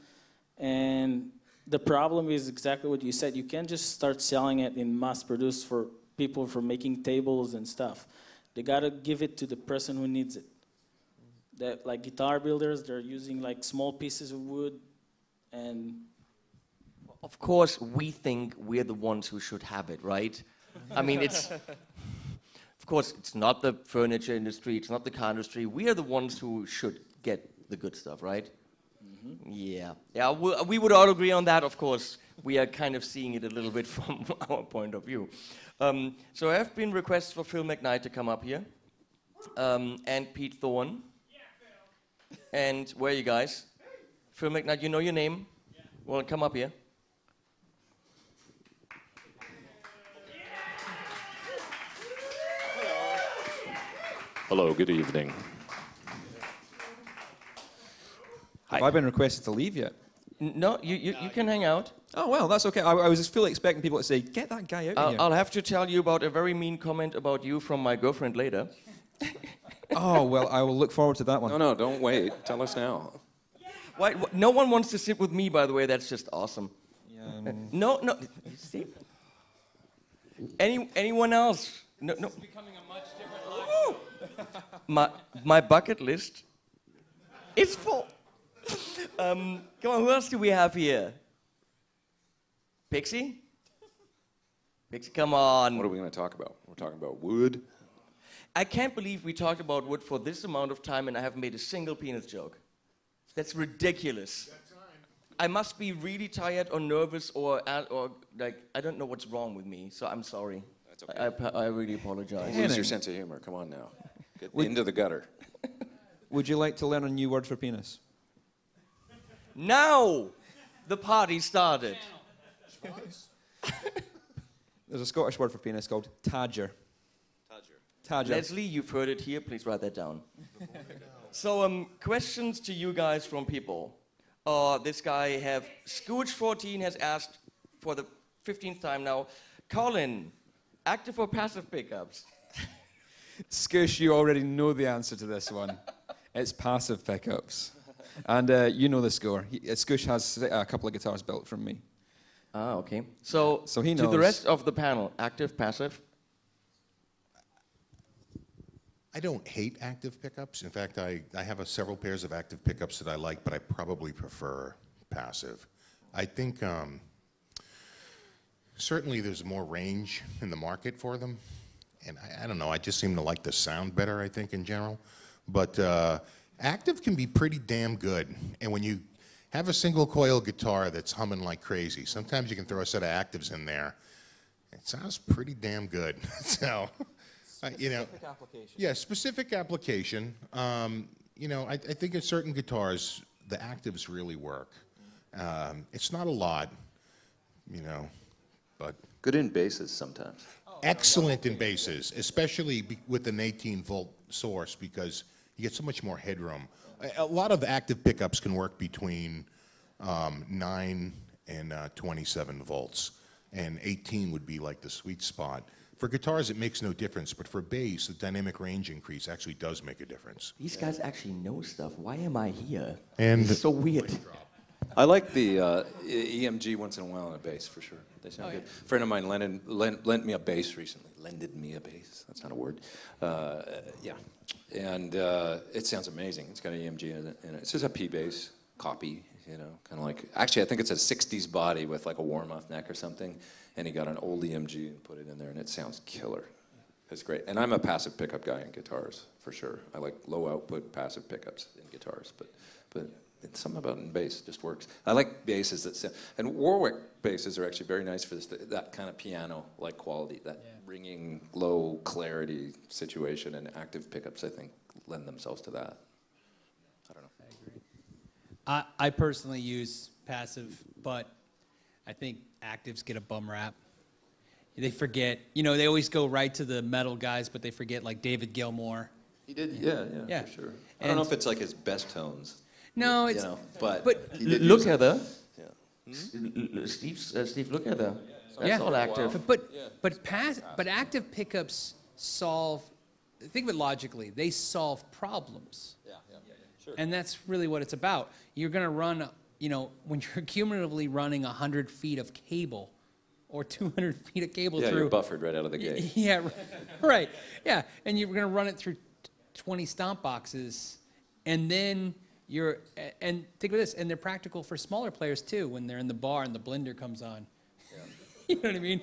And the problem is exactly what you said. You can't just start selling it in mass produce for people for making tables and stuff. They gotta give it to the person who needs it. That, like guitar builders, they're using like small pieces of wood, and of course we think we're the ones who should have it, right? I mean, of course it's not the furniture industry, it's not the car industry. We are the ones who should get the good stuff, right? Mm-hmm. Yeah. We would all agree on that, of course. We are kind of seeing it a little bit from our point of view. So I have been requests for PhillipMcKnight to come up here, and Pete Thorn. And where are you guys? PhillipMcKnight, you know your name? Yeah. Well, come up here. Hello, good evening. Have I been requested to leave yet? No, you can hang out. Oh, well, that's okay. I was just fully expecting people to say, get that guy out of here. I'll have to tell you about a very mean comment about you from my girlfriend later. Oh, well, I will look forward to that one. No, don't wait. Tell us now. Why, no one wants to sit with me, by the way. That's just awesome. Yeah, No. See? Anyone else? No. It's becoming a much different life. My bucket list is full. Come on, who else do we have here? Pixxy? Pixxy, come on. What are we going to talk about? We're talking about wood. I can't believe we talked about wood for this amount of time and I haven't made a single penis joke. That's ridiculous. I must be really tired or nervous or like, I don't know what's wrong with me, so I'm sorry. That's okay. I really apologize. Lose your sense of humor. Come on now. Get into the gutter. Would you like to learn a new word for penis? Now the party started. There's a Scottish word for penis called tadger. Tadger. Leslie, you've heard it here. Please write that down. So, questions to you guys from people. This guy Scooch14 has asked for the 15th time now. Colin, active or passive pickups? Scoosh, you already know the answer to this one. It's passive pickups. And you know the score. Scoosh has a couple of guitars built from me. Ah, okay. So he knows. To the rest of the panel, active, passive? I don't hate active pickups. In fact, I have several pairs of active pickups that I like, but I probably prefer passive. I think certainly there's more range in the market for them. And I don't know, I just seem to like the sound better, I think, in general. But active can be pretty damn good. And when you have a single coil guitar that's humming like crazy, sometimes you can throw a set of actives in there. It sounds pretty damn good. So, you know. Specific application. Yeah, specific application. You know, I think in certain guitars, the actives really work. It's not a lot, you know, but. Good in basses sometimes. Excellent in basses, especially with an 18-volt source, because you get so much more headroom. A lot of active pickups can work between 9 and 27 volts, and 18 would be like the sweet spot. For guitars, it makes no difference, but for bass, the dynamic range increase actually does make a difference. These guys actually know stuff. Why am I here? And this is so weird. I like the EMG once in a while on a bass, for sure. They sound good. A friend of mine lent me a bass recently. Lended me a bass. That's not a word. Yeah. And it sounds amazing. It's got an EMG in it. It's just a P bass copy, you know, kind of like, actually, I think it's a 60s body with like a warm-off neck or something. And he got an old EMG and put it in there, and it sounds killer. It's great. And I'm a passive pickup guy in guitars, for sure. I like low output passive pickups in guitars, but it's something about it in bass, it just works. I like basses that sound, and Warwick basses are actually very nice for this, that kind of piano-like quality, that ringing, low clarity situation, and active pickups, I think, lend themselves to that. I don't know. I agree. I personally use passive, but I think actives get a bum rap. They forget, you know, they always go right to the metal guys, but they forget like David Gilmour. He did, yeah, for sure. I don't know if it's like his best tones. No, it's, you know, but look Heather. Yeah. Steve, look Heather. That's all active. But active pickups solve. Think of it logically. They solve problems. Yeah, sure. And that's really what it's about. You're going to run, you know, when you're cumulatively running 100 feet of cable, or 200 feet of cable through. Yeah, you're buffered right out of the gate. Yeah, right. Yeah, and you're going to run it through 20 stomp boxes, and then and think of this, and they're practical for smaller players too, when they're in the bar and the blender comes on. Yeah. You know what I mean?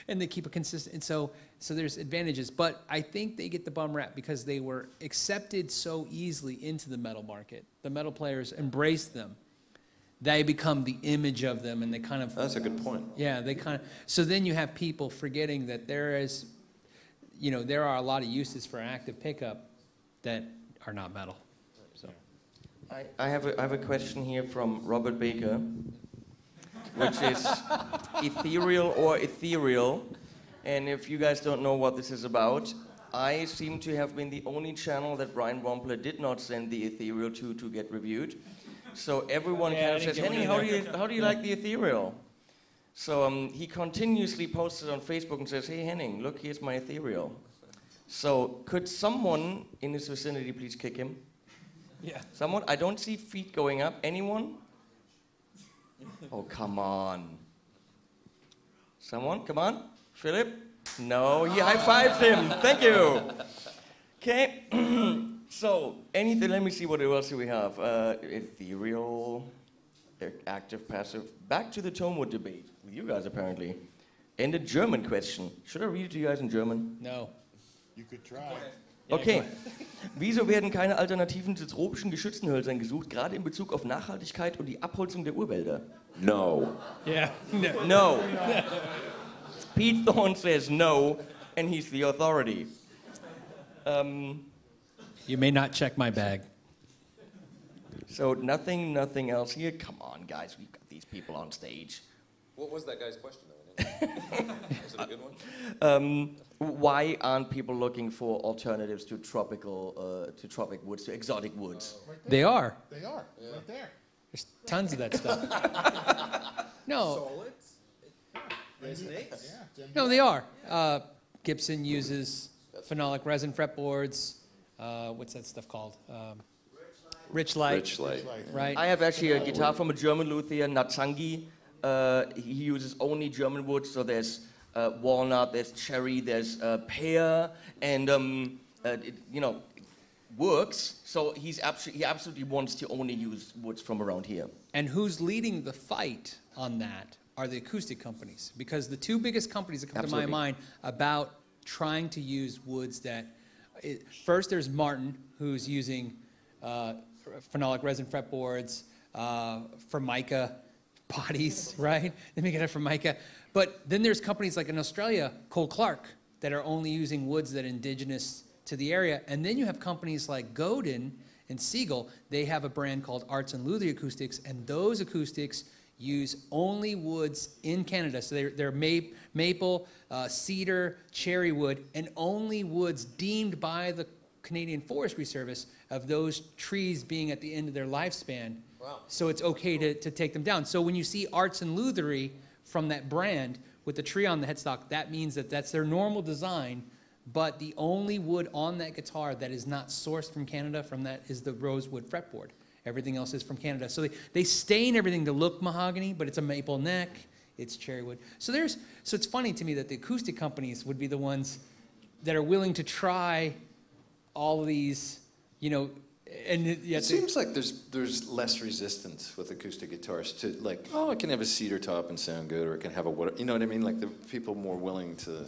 And they keep a consistent, and so there's advantages, but I think they get the bum rap because they were accepted so easily into the metal market. The metal players embraced them. they become the image of them, and they kind of... That's a good point. Yeah, they kind of... So then you have people forgetting that there is, you know, there are a lot of uses for active pickup that are not metal. So. I have a question here from Robert Baker, which is ethereal or ethereal. And if you guys don't know what this is about, I seem to have been the only channel that Brian Wampler did not send the ethereal to get reviewed. So everyone kind of says, Henning, how do you like the ethereal? So he continuously posted on Facebook and says, hey Henning, look, here's my ethereal. So could someone in his vicinity please kick him? Yeah. Someone? I don't see feet going up. Anyone? Oh, come on. Someone? Come on. Philip? No, he high-fived him. Thank you. Okay. So, anything, let me see what else do we have. Ethereal, active, passive. Back to the tone wood debate with you guys, apparently. And a German question. Should I read it to you guys in German? No. You could try. Okay. Wieso werden keine Alternativen zu tropischen Geschützenhölzern gesucht, gerade in Bezug auf Nachhaltigkeit und die Abholzung der Urwälder? No. Yeah. No. Pete Thorn says no, and he's the authority. You may not check my bag. So nothing else here. Come on, guys, we've got these people on stage. What was that guy's question, though? Was it a good one? Why aren't people looking for alternatives to tropic woods, to exotic woods? They are. They are, right there. There's tons of that stuff. No. Solids? Resonates? No, they are. Gibson uses phenolic resin fretboards. What's that stuff called? Rich Light. Rich Light. Right. I have actually a guitar from a German luthier, Natsangi. He uses only German wood, so there's walnut, there's cherry, there's pear, and it, you know, works. So he absolutely wants to only use woods from around here. And who's leading the fight on that are the acoustic companies, because the two biggest companies that come to my mind about trying to use woods that, first there's Martin, who's using phenolic resin fretboards, Formica bodies, right? They make it out of Formica. But then there's companies like in Australia, Cole Clark, that are only using woods that are indigenous to the area. And then you have companies like Godin and Siegel. They have a brand called Arts and Luthier Acoustics, and those acoustics use only woods in Canada. So they're maple, cedar, cherry wood, and only woods deemed by the Canadian Forestry Service of those trees being at the end of their lifespan. Wow. So it's okay to take them down. So when you see Arts and Luthery from that brand with the tree on the headstock, that means that that's their normal design, but the only wood on that guitar that is not sourced from Canada from that is the rosewood fretboard. Everything else is from Canada. So they stain everything to look mahogany, but it's a maple neck, it's cherry wood. So it's funny to me that the acoustic companies would be the ones that are willing to try all of these, you know, and yet it seems like there's less resistance with acoustic guitars to, like, oh, it can have a cedar top and sound good, or it can have a what, you know what I mean? Like, the people more willing to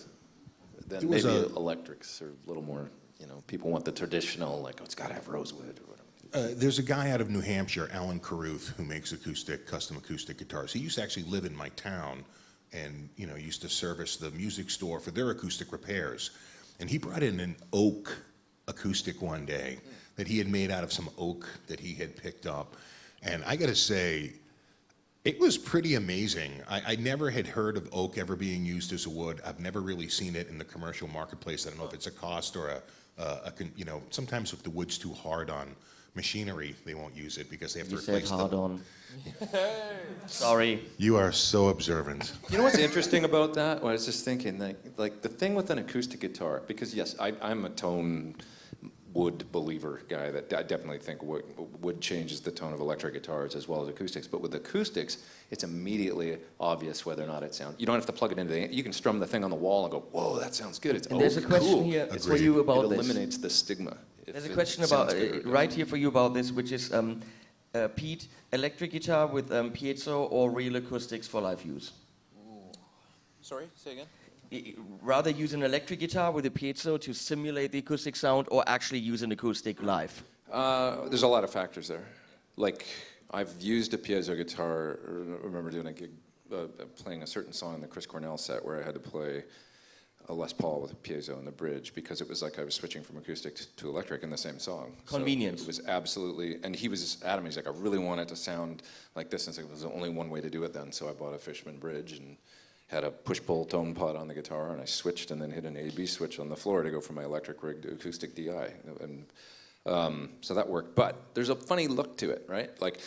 than maybe electrics are a little more, you know, people want the traditional, like, oh, it's got to have rosewood or whatever. There's a guy out of New Hampshire, Alan Carruth, who makes custom acoustic guitars. He used to actually live in my town and, you know, used to service the music store for their acoustic repairs. And he brought in an oak acoustic one day that he had made out of some oak that he had picked up. And I gotta say, it was pretty amazing. I never had heard of oak ever being used as a wood. I've never really seen it in the commercial marketplace. I don't know if it's a cost or you know, sometimes if the wood's too hard on machinery, they won't use it because they have to replace hard on. Sorry. You are so observant. You know what's interesting about that? Well, I was just thinking, like the thing with an acoustic guitar, because yes, I'm a tone wood believer guy. That I definitely think wood changes the tone of electric guitars as well as acoustics. But with acoustics, it's immediately obvious whether or not it sounds. You don't have to plug it into the. You can strum the thing on the wall and go, "Whoa, that sounds good." It's and there's a question here for you about this. It this. eliminates the stigma. There's a question about right here for you about this, which is Pete, electric guitar with piezo or real acoustics for live use? Sorry, say again. Rather use an electric guitar with a piezo to simulate the acoustic sound, or actually use an acoustic live? There's a lot of factors there. Like, I've used a piezo guitar. I remember doing a gig, playing a certain song in the Chris Cornell set where I had to play a Les Paul with a piezo in the bridge because it was like I was switching from acoustic to electric in the same song. Convenience. So it was absolutely, and he was adamant. He's like, I really want it to sound like this. And it's like, there's only one way to do it then. So I bought a Fishman bridge and had a push-pull tone pot on the guitar, and I switched and then hit an A-B switch on the floor to go from my electric rig to acoustic DI. And so that worked. But there's a funny look to it, right? Like,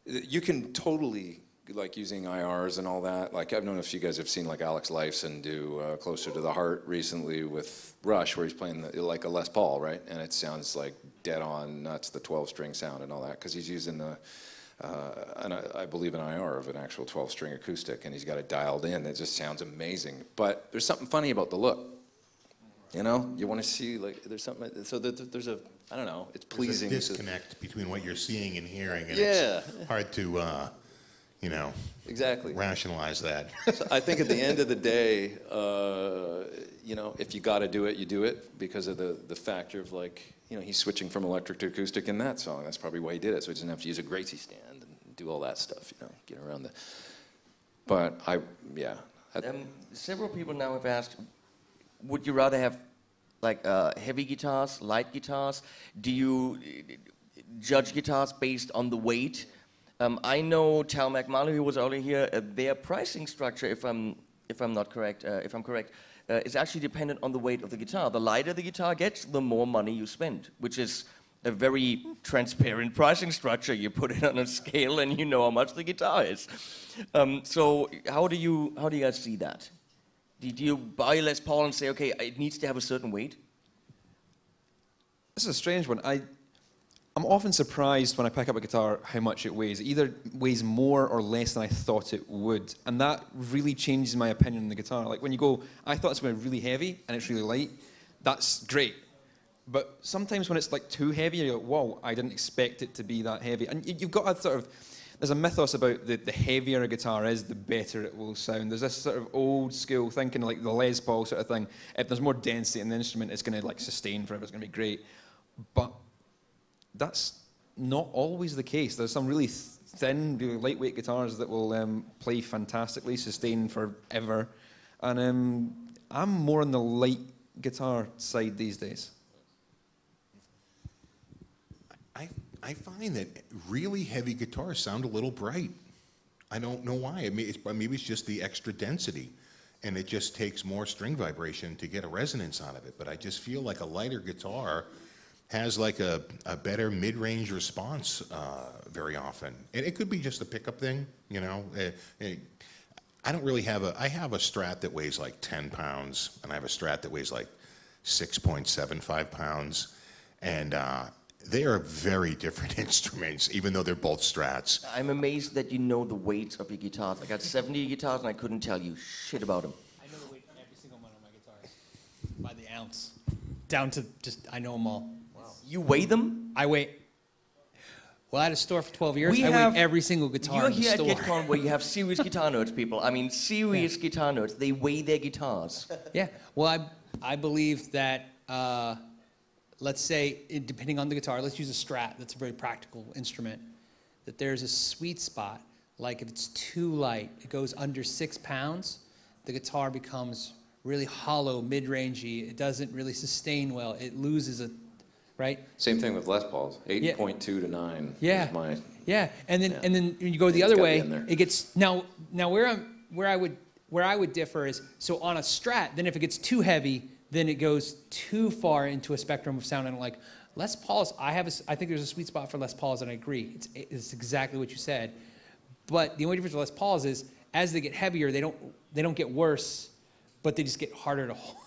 you can totally, like using IRs and all that. Like, I've known if you guys have seen like Alex Lifeson do Closer to the Heart recently with Rush, where he's playing like a Les Paul, right? And it sounds like dead on nuts, the 12-string sound and all that, because he's using the, I believe an IR of an actual 12-string acoustic, and he's got it dialed in. It just sounds amazing. But there's something funny about the look. You know, you want to see, like, there's something, so there's a, I don't know, it's pleasing. There's a disconnect between what you're seeing and hearing, and yeah. It's hard to, you know, exactly rationalize that. So I think at the end of the day, you know, if you got to do it, you do it because of the factor of, like, you know, he's switching from electric to acoustic in that song. That's probably why he did it, so he doesn't have to use a Gracie stand and do all that stuff, you know, get around the. But yeah. Several people now have asked, would you rather have like heavy guitars, light guitars? Do you judge guitars based on the weight? I know Tal McMahon, who was earlier here, their pricing structure, if I'm correct, is actually dependent on the weight of the guitar. The lighter the guitar gets, the more money you spend, which is a very transparent pricing structure. You put it on a scale and you know how much the guitar is. So how do you guys see that? Did you buy a Les Paul and say, okay, it needs to have a certain weight? This is a strange one. I'm often surprised when I pick up a guitar how much it weighs. It either weighs more or less than I thought it would. And that really changes my opinion on the guitar. Like when you go, I thought it's going to be really heavy and it's really light, that's great. But sometimes when it's like too heavy, you go, whoa, I didn't expect it to be that heavy. And you've got a sort of, there's a mythos about the heavier a guitar is, the better it will sound. There's this sort of old school thinking, like the Les Paul sort of thing. If there's more density in the instrument, it's going to like sustain forever, it's going to be great. But that's not always the case. There's some really thin, really lightweight guitars that will play fantastically, sustain forever. And I'm more on the light guitar side these days. I find that really heavy guitars sound a little bright. I don't know why. I mean, maybe it's just the extra density, and it just takes more string vibration to get a resonance out of it. But I just feel like a lighter guitar has like a better mid-range response very often. And it could be just a pickup thing, you know. I don't really have I have a Strat that weighs like 10 pounds, and I have a Strat that weighs like 6.75 pounds. And they are very different instruments, even though they're both Strats. I'm amazed that you know the weights of your guitars. I got 70 guitars and I couldn't tell you shit about them. I know the weight of every single one of my guitars. By the ounce. Down to just, I know them all. Wow. You weigh them? I weigh. Well, I had a store for 12 years. I weigh every single guitar in the store. You're here at GuitCon where you have serious guitar nerds, people. I mean, serious guitar nerds. They weigh their guitars. Yeah. Well, I believe that, let's say, depending on the guitar, let's use a Strat. That's a very practical instrument. That there's a sweet spot. Like if it's too light, it goes under 6 pounds, the guitar becomes really hollow, mid-rangey. It doesn't really sustain well. It loses a, right? Same thing with Les Pauls, 8.2 to 9. Yeah. Is my, yeah. And then when you go the other way, it gets now where I would differ is, so on a Strat, then if it gets too heavy, then it goes too far into a spectrum of sound. And like Les Pauls, I think there's a sweet spot for Les Pauls, and I agree. It's exactly what you said. But the only difference with Les Pauls is as they get heavier, they don't get worse, but they just get harder to hold.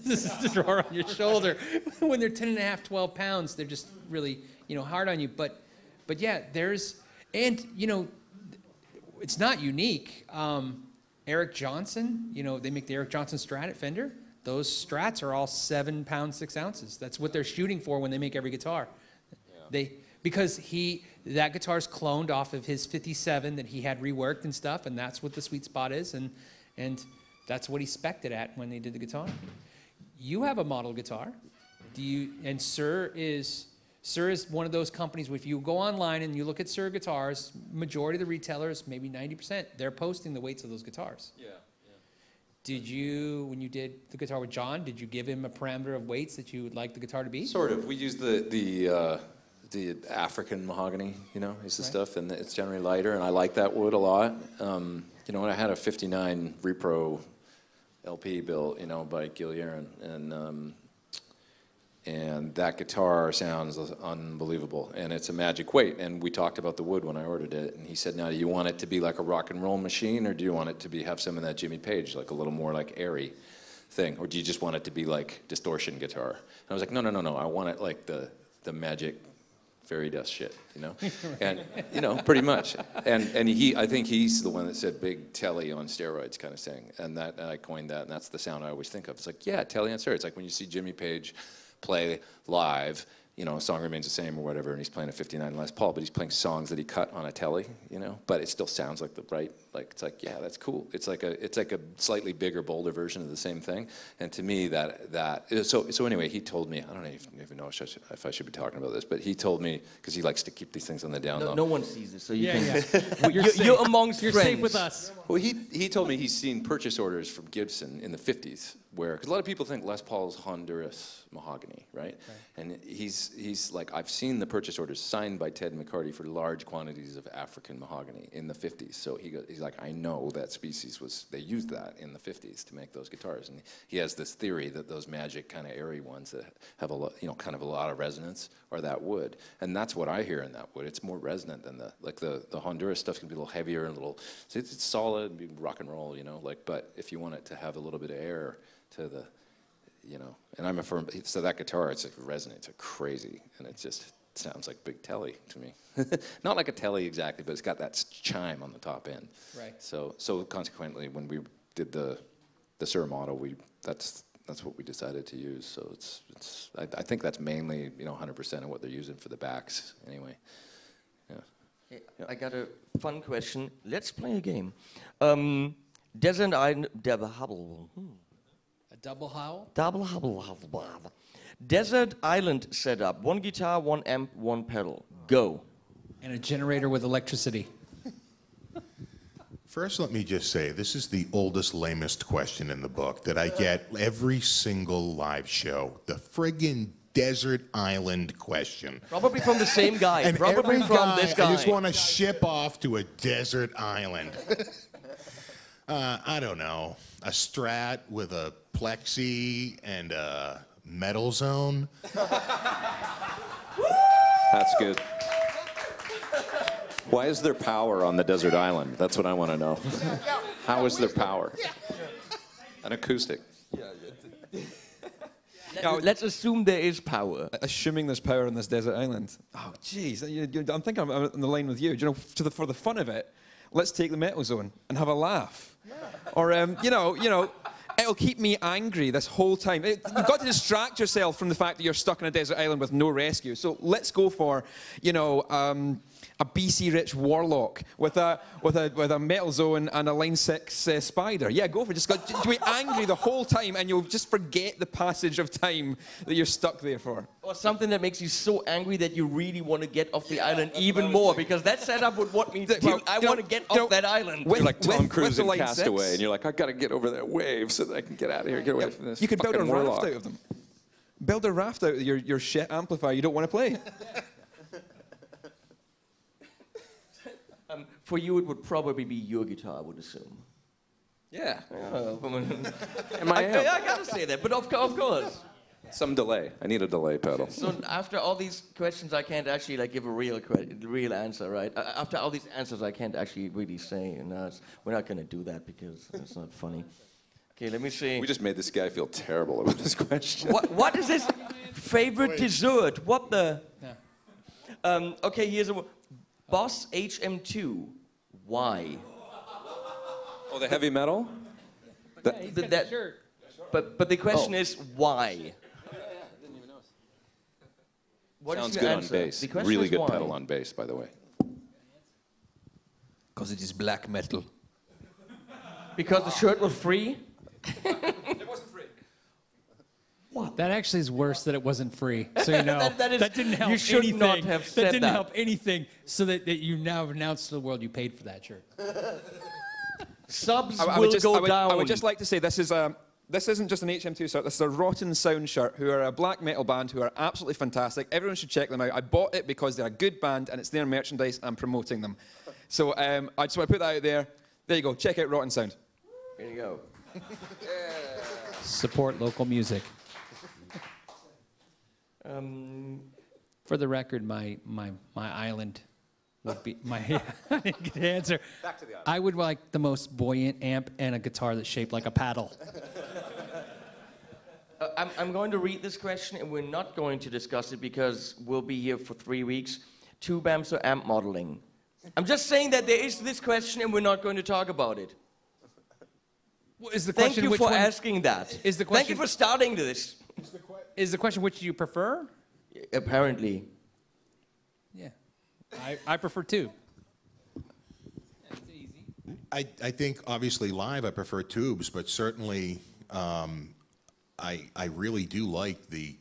Just draw on your shoulder. When they're 10.5, 12 pounds, they're just really, hard on you. But yeah, and it's not unique. Eric Johnson, they make the Eric Johnson Strat at Fender. Those Strats are all 7 pounds, 6 ounces. That's what they're shooting for when they make every guitar. Yeah. Because that guitar's cloned off of his 57 that he had reworked and stuff, and that's what the sweet spot is, and that's what he spec'd it at when they did the guitar. You have a model guitar. And Sir Sir is one of those companies, if you go online and you look at Sir Guitars, majority of the retailers, maybe 90%, they're posting the weights of those guitars. Yeah. Did you, when you did the guitar with John, did you give him a parameter of weights that you would like the guitar to be? Sort of. We use the African mahogany, you know, is the stuff, and it's generally lighter, and I like that wood a lot. You know, I had a '59 Repro LP built, you know, by Gillier, and that guitar sounds unbelievable, and it's a magic weight. And we talked about the wood when I ordered it, and he said, "Now, do you want it to be like a rock and roll machine, or do you want it to be have some of that Jimmy Page, like a little more like airy thing, or do you just want it to be like distortion guitar?" And I was like, "No, I want it like the magic fairy dust shit, you know," and you know, pretty much. And I think he's the one that said "big telly on steroids" kind of thing, and I coined that, and that's the sound I always think of. It's like, yeah, telly on steroids. Like when you see Jimmy Page play live, you know, Song Remains the Same or whatever, and he's playing a '59 Les Paul, but he's playing songs that he cut on a telly, you know, but it still sounds like the right, like, it's like, yeah, that's cool. It's like a slightly bigger, bolder version of the same thing. And to me, so anyway, he told me, I don't even know if I should be talking about this, but he told me, because he likes to keep these things on the down low. No one sees it, so you can. Yeah. You're amongst You're friends. safe with us. Well, he told me he's seen purchase orders from Gibson in the '50s, because a lot of people think Les Paul's Honduras mahogany, right? And he's like, I've seen the purchase orders signed by Ted McCarty for large quantities of African mahogany in the '50s. So he's like, I know that species they used that in the '50s to make those guitars, and he has this theory that those magic kind of airy ones that have a lot, you know, kind of a lot of resonance are that wood, and that's what I hear in that wood. It's more resonant than the Honduras stuff can be a little heavier and a little. It's solid and be rock and roll, you know, like. But if you want it to have a little bit of air to the, you know, and I'm a firm, so that guitar, it resonates like crazy, and it just sounds like big telly to me. Not like a telly exactly, but it's got that chime on the top end. Right. So consequently, when we did the Sir model, that's what we decided to use. So I think that's mainly, you know, 100% of what they're using for the backs anyway. Yeah. Okay, I got a fun question. Let's play a game. Desert Island, Double Hubble. A double howl? Double Hubble. Desert Island setup. 1 guitar, 1 amp, 1 pedal. Go. And a generator with electricity. First, let me just say, this is the oldest, lamest question in the book that I get every single live show. The friggin' desert island question. Probably from the same guy. And Probably from this guy. I just want to ship off to a desert island. I don't know. A Strat with a plexi and a metal zone. That's good. Why is there power on the desert island? That's what I want to know. How is there power? An acoustic. Let's assume there is power. Assuming there's power on this desert island. Oh, jeez. I'm thinking I'm on the line with you. Do you know, for the fun of it, let's take the metal zone and have a laugh. Or, you know, it'll keep me angry this whole time. You've got to distract yourself from the fact that you're stuck on a desert island with no rescue. So let's go for, you know, a BC Rich Warlock with a metal zone and a line 6 Spider. Yeah, go for it. Just got to be angry the whole time, and you'll just forget the passage of time that you're stuck there for. Or something that makes you so angry that you really want to get off the island even more, because that setup would want me to. I want to get off that island. You're like Tom Cruise in line Castaway, 6. and you're like, I got to get over that wave so that I can get out of here, get away from this. You could build a warlock. raft out of them. Build a raft out of your shit amplifier you don't want to play. For you, it would probably be your guitar, I would assume. Yeah. I gotta say that, but of course. Some delay. I need a delay pedal. So after all these questions, I can't actually like give a real answer, right? After all these answers, I can't actually really say, and we're not gonna do that because it's not funny. Okay, let me see. We just made this guy feel terrible about this question. What is his favorite dessert? What the? Yeah. Okay, here's a Boss HM2. Why? Oh, the heavy metal? But the question is why? What Sounds is good answer? on bass. The question Really is good why? pedal on bass, by the way. Because it is black metal. Because the shirt was free? It wasn't free. That actually is worse that it wasn't free. So you know That is- didn't help you should anything. not have said that didn't that. help anything. So that you now have announced to the world you paid for that shirt. Subs I will would go down. I would just like to say this isn't just an HM2 shirt. This is a Rotten Sound shirt, who are a black metal band who are absolutely fantastic. Everyone should check them out. I bought it because they're a good band and it's their merchandise. I'm promoting them. So I just want to put that out there. There you go. Check out Rotten Sound. There you go. Support local music. For the record, my island would be my good answer. Back to the island. I would like the most buoyant amp and a guitar that's shaped like a paddle. I'm going to read this question, and we're not going to discuss it because we'll be here for 3 weeks. Tube amps or amp modeling? I'm just saying that there is this question, and we're not going to talk about it. Well, is the Thank question you which for one, asking that. Is the Thank you question- for starting this. Is the question which do you prefer? Apparently. Yeah, I prefer tube. I think obviously live I prefer tubes, but certainly I really do like the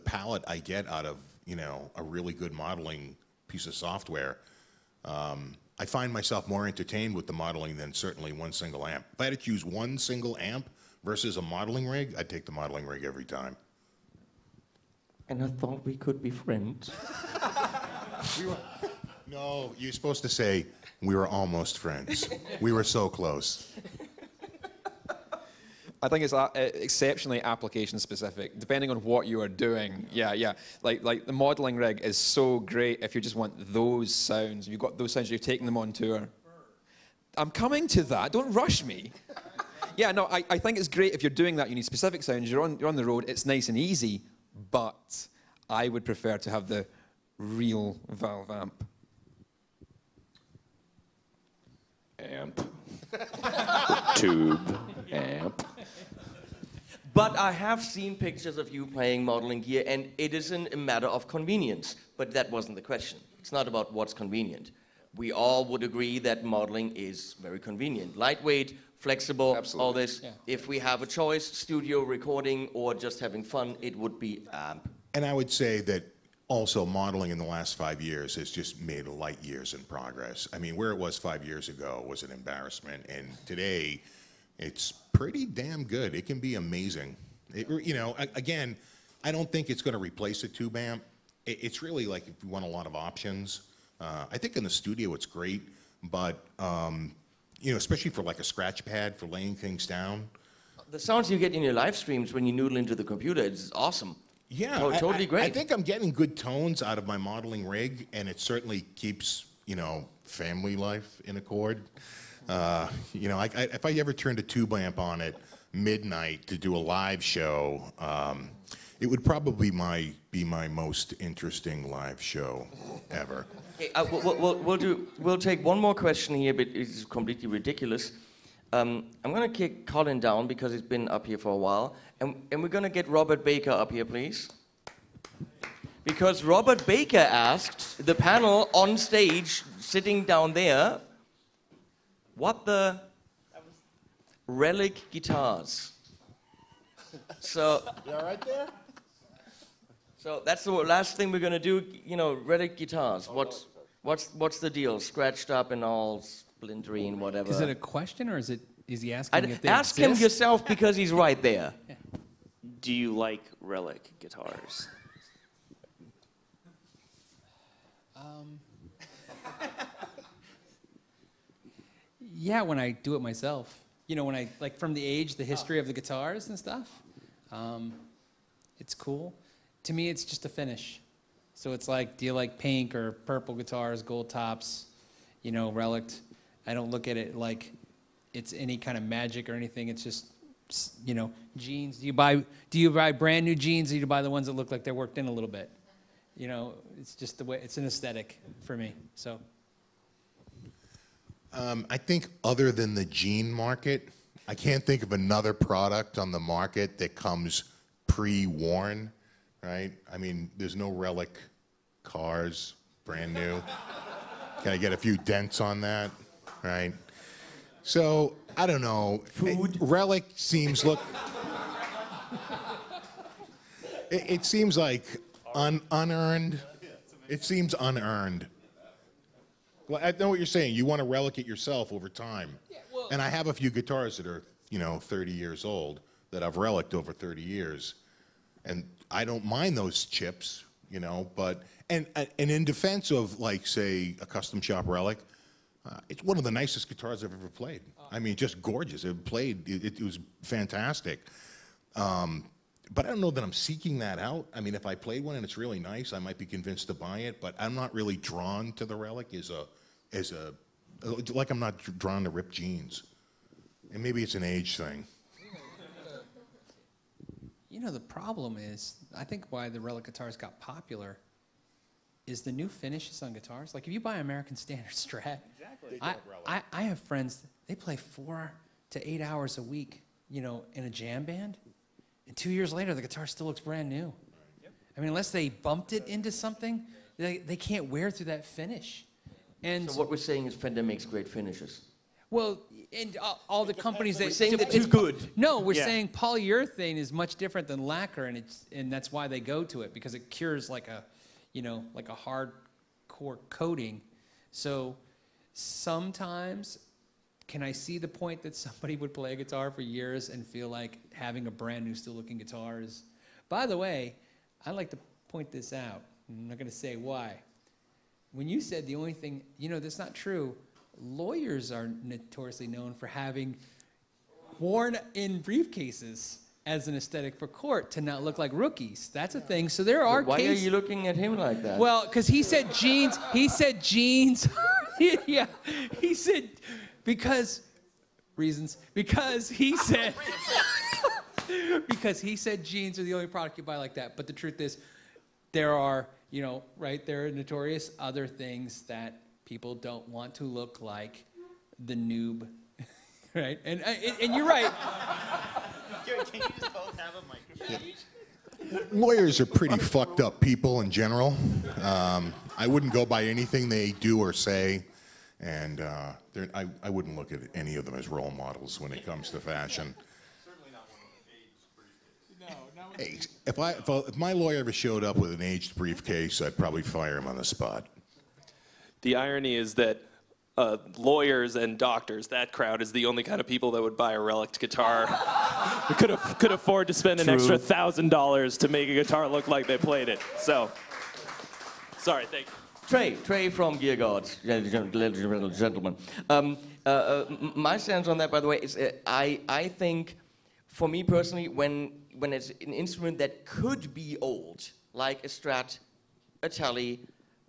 palette I get out of a really good modeling piece of software. I find myself more entertained with the modeling than certainly one single amp. If I had to choose one single amp versus a modeling rig, I'd take the modeling rig every time. And I thought we could be friends. No, you're supposed to say, we were almost friends. We were so close. I think it's exceptionally application specific, depending on what you are doing. Yeah. Like the modeling rig is so great if you just want those sounds. You've got those sounds, you're taking them on tour. I'm coming to that. Don't rush me. Yeah, no, I think it's great if you're doing that. You need specific sounds. You're on the road. It's nice and easy. But I would prefer to have the real valve amp. Amp. Tube. Amp. But I have seen pictures of you playing modeling gear, and it isn't a matter of convenience. But that wasn't the question. It's not about what's convenient. We all would agree that modeling is very convenient. Lightweight, flexible, Absolutely. all this. Yeah. If we have a choice, studio recording or just having fun, it would be amp. And I would say that also modeling in the last 5 years has just made light years in progress. I mean, where it was 5 years ago was an embarrassment, and today it's pretty damn good. It can be amazing. Again, I don't think it's going to replace a tube amp. It's really like if you want a lot of options. I think in the studio it's great, but especially for like a scratch pad for laying things down. The sounds you get in your live streams when you noodle into the computer is awesome. Yeah, totally great. I think I'm getting good tones out of my modeling rig, and it certainly keeps family life in accord. If I ever turned a tube amp on at midnight to do a live show, it would probably be my most interesting live show ever. Okay, we'll take one more question here, but it's completely ridiculous. I'm going to kick Colin down because he's been up here for a while, and we're going to get Robert Baker up here, please. Because Robert Baker asked the panel on stage, sitting down there, what the Relic Guitars. So, You all right there? So that's the last thing we're going to do, Relic Guitars. What's the deal? Scratched up and all splintery and whatever. Is it a question or is he asking if they ask him exist? yourself because he's right there. Do you like Relic guitars? Yeah, when I do it myself. When I, from the age, the history of the guitars and stuff. It's cool. To me, it's just a finish. So it's like, do you like pink or purple guitars, gold tops, relict? I don't look at it like it's any kind of magic or anything. It's just, jeans. Do you buy brand new jeans, or do you buy the ones that look like they're worked in a little bit? It's just the way, it's an aesthetic for me, so. I think other than the jean market, I can't think of another product on the market that comes pre-worn, right? I mean, there's no Relic cars, brand new. Can I get a few dents on that, right? So, I don't know. Food. Relic seems It seems like unearned. It seems unearned. Well, I know what you're saying. You want to relic it yourself over time. Yeah, well, And I have a few guitars that are, 30 years old that I've reliced over 30 years. And I don't mind those chips, but, and in defense of, like, say, a custom shop relic, it's one of the nicest guitars I've ever played. I mean, just gorgeous. It was fantastic. But I don't know that I'm seeking that out. I mean, if I played one and it's really nice, I might be convinced to buy it, but I'm not really drawn to the relic like I'm not drawn to ripped jeans. And maybe it's an age thing. The problem is, I think why the relic guitars got popular is the new finishes on guitars. Like if you buy an American Standard Strat, Exactly. I have friends, they play 4 to 8 hours a week, in a jam band. And 2 years later, the guitar still looks brand new. Yep. I mean, unless they bumped it into something, they can't wear through that finish. And So what we're saying is Fender makes great finishes. well, and all the companies We're saying that it's good. No, we're Yeah. saying polyurethane is much different than lacquer, and that's why they go to it, because it cures like a hardcore coating. So sometimes, can I see the point that somebody would play a guitar for years and feel like having a brand new still looking guitar is... By the way, I'd like to point this out. I'm not going to say why. When you said the only thing, that's not true. Lawyers are notoriously known for having worn-in briefcases as an aesthetic for court to not look like rookies. That's a thing. So there are Why cases... are you looking at him like that? Well, because he said jeans. He said jeans. Yeah, he said... Because reasons. Because he said jeans are the only product you buy like that. But the truth is, there are, there are notorious other things that people don't want to look like the noob, right? And you're right. Can you just both have a microphone? Lawyers are pretty fucked up people in general. I wouldn't go by anything they do or say. And I wouldn't look at any of them as role models when it comes to fashion. Certainly not one of aged briefcase. No, if my lawyer ever showed up with an aged briefcase, I'd probably fire him on the spot. The irony is that lawyers and doctors, that crowd is the only kind of people that would buy a relic guitar. could afford to spend an extra $1,000 to make a guitar look like they played it. So, sorry, thank you. Trey from Gear Gods, ladies and gentlemen. My stance on that, by the way, is I think, for me personally, when it's an instrument that could be old, like a Strat, a Tele,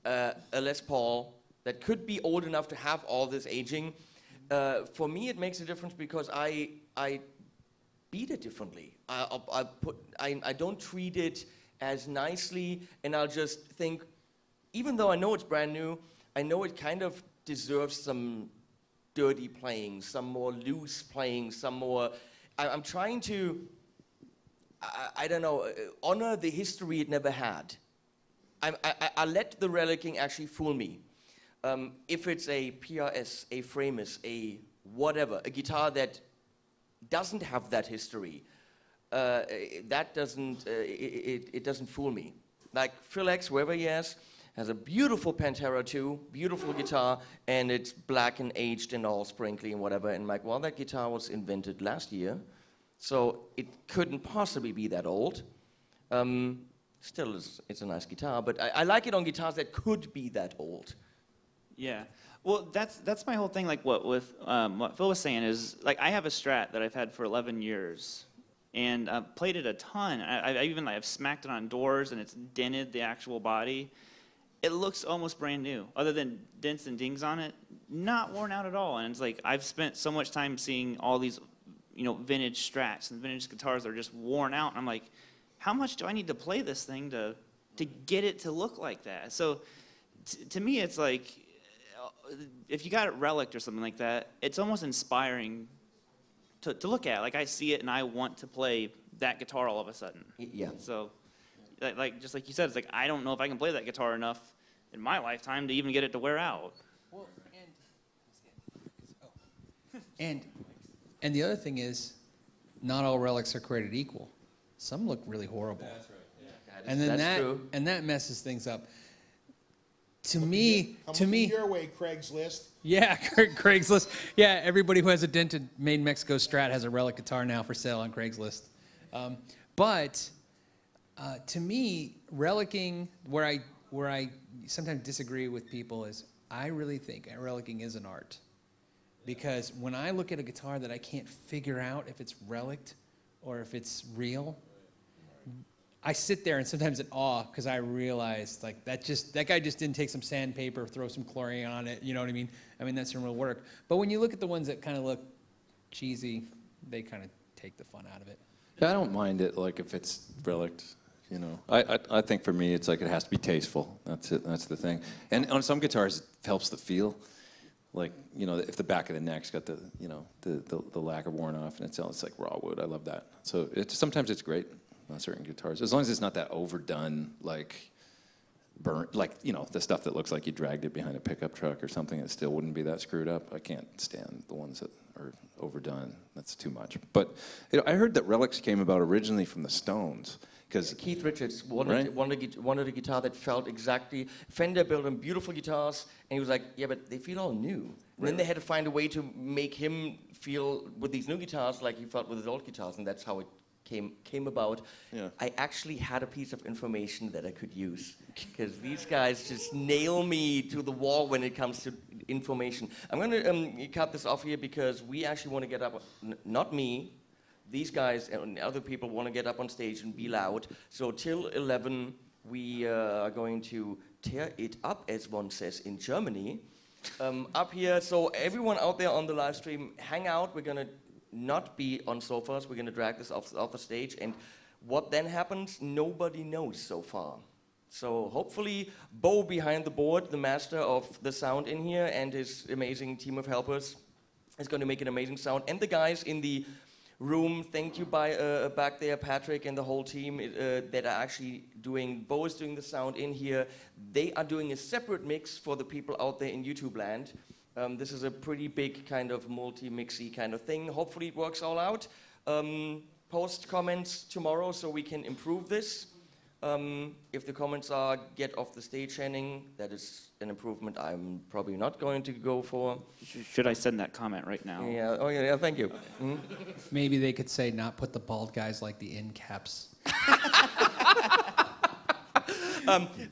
a Les Paul, that could be old enough to have all this aging, for me it makes a difference because I beat it differently. I don't treat it as nicely, and I'll just think, even though I know it's brand new, I know it kind of deserves some dirty playing, some more loose playing, some more... I'm trying to, I don't know, honor the history it never had. I let the relicing actually fool me. If it's a PRS, a Framus, a whatever, a guitar that doesn't have that history, that doesn't, it doesn't fool me. Like PhillipMcKnight, whoever he has a beautiful Pantera 2, beautiful guitar, and it's black and aged and all sprinkly and whatever. And I'm like, well, that guitar was invented last year, so it couldn't possibly be that old. Still, it's a nice guitar, but I like it on guitars that could be that old. Yeah. Well, that's my whole thing. Like what Phil was saying is, like, I have a Strat that I've had for 11 years, and I've played it a ton. I've smacked it on doors, and it's dented the actual body. It looks almost brand new, other than dents and dings on it, not worn out at all. And it's like, I've spent so much time seeing all these, vintage Strats and vintage guitars that are just worn out. And I'm like, how much do I need to play this thing to get it to look like that? So to me, it's like, if you got it relic or something like that, it's almost inspiring to look at. Like, I see it and I want to play that guitar all of a sudden. Yeah. So, just like you said, it's like, I don't know if I can play that guitar enough in my lifetime to even get it to wear out. Well, and the other thing is, not all relics are created equal. Some look really horrible. That's right. Yeah. And then That's true. and that messes things up. To me, your way, Craigslist. yeah, Craigslist. Yeah, everybody who has a dented Made in Mexico Strat has a relic guitar now for sale on Craigslist. But to me, relicking, where I sometimes disagree with people, is I really think relicking is an art. Because when I look at a guitar that I can't figure out if it's relicked or if it's real, I sit there and sometimes in awe because I realize like that guy just didn't take some sandpaper, throw some chlorine on it, you know what I mean? I mean, that's some real work. But when you look at the ones that kind of look cheesy, they kind of take the fun out of it. Yeah, I don't mind it, like, if it's relicked, you know. I think for me, it's like it has to be tasteful. That's it. That's the thing. And on some guitars, it helps the feel. Like, you know, if the back of the neck's got the, you know, the lacquer worn off, and it's like raw wood. I love that. So sometimes it's great on certain guitars, as long as it's not that overdone, like burnt, like, you know, the stuff that looks like you dragged it behind a pickup truck or something. It still wouldn't be that screwed up. I can't stand the ones that are overdone. That's too much. But you know, I heard that relics came about originally from the Stones. Because Keith Richards wanted a guitar that felt exactly. Fender built him beautiful guitars, and he was like, "Yeah, but they feel all new." And then they had to find a way to make him feel with these new guitars like he felt with his old guitars, and that's how it came about. Yeah. I actually had a piece of information that I could use because these guys just nail me to the wall when it comes to information. I'm going to cut this off here because we actually want to get up. Not me. These guys and other people want to get up on stage and be loud. So till 11, we are going to tear it up, as one says in Germany, up here. So everyone out there on the live stream, hang out. We're going to not be on sofas. We're going to drag this off the stage. And what then happens, nobody knows so far. So hopefully, Bo behind the board, the master of the sound in here, and his amazing team of helpers is going to make an amazing sound. And the guys in the room, thank you back there, Patrick and the whole team that are actually doing, Bo is doing the sound in here. They are doing a separate mix for the people out there in YouTube land. This is a pretty big kind of multi-mixy kind of thing. Hopefully it works all out. Post comments tomorrow so we can improve this. If the comments are get off the stage, Henning, that is an improvement I'm probably not going to go for. Should I send that comment right now? Yeah. Oh yeah. Thank you. Maybe they could say not put the bald guys like the end caps.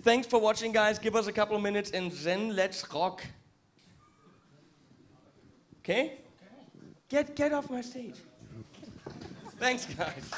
Thanks for watching, guys. Give us a couple of minutes and then let's rock. Okay? Get off my stage. Thanks, guys.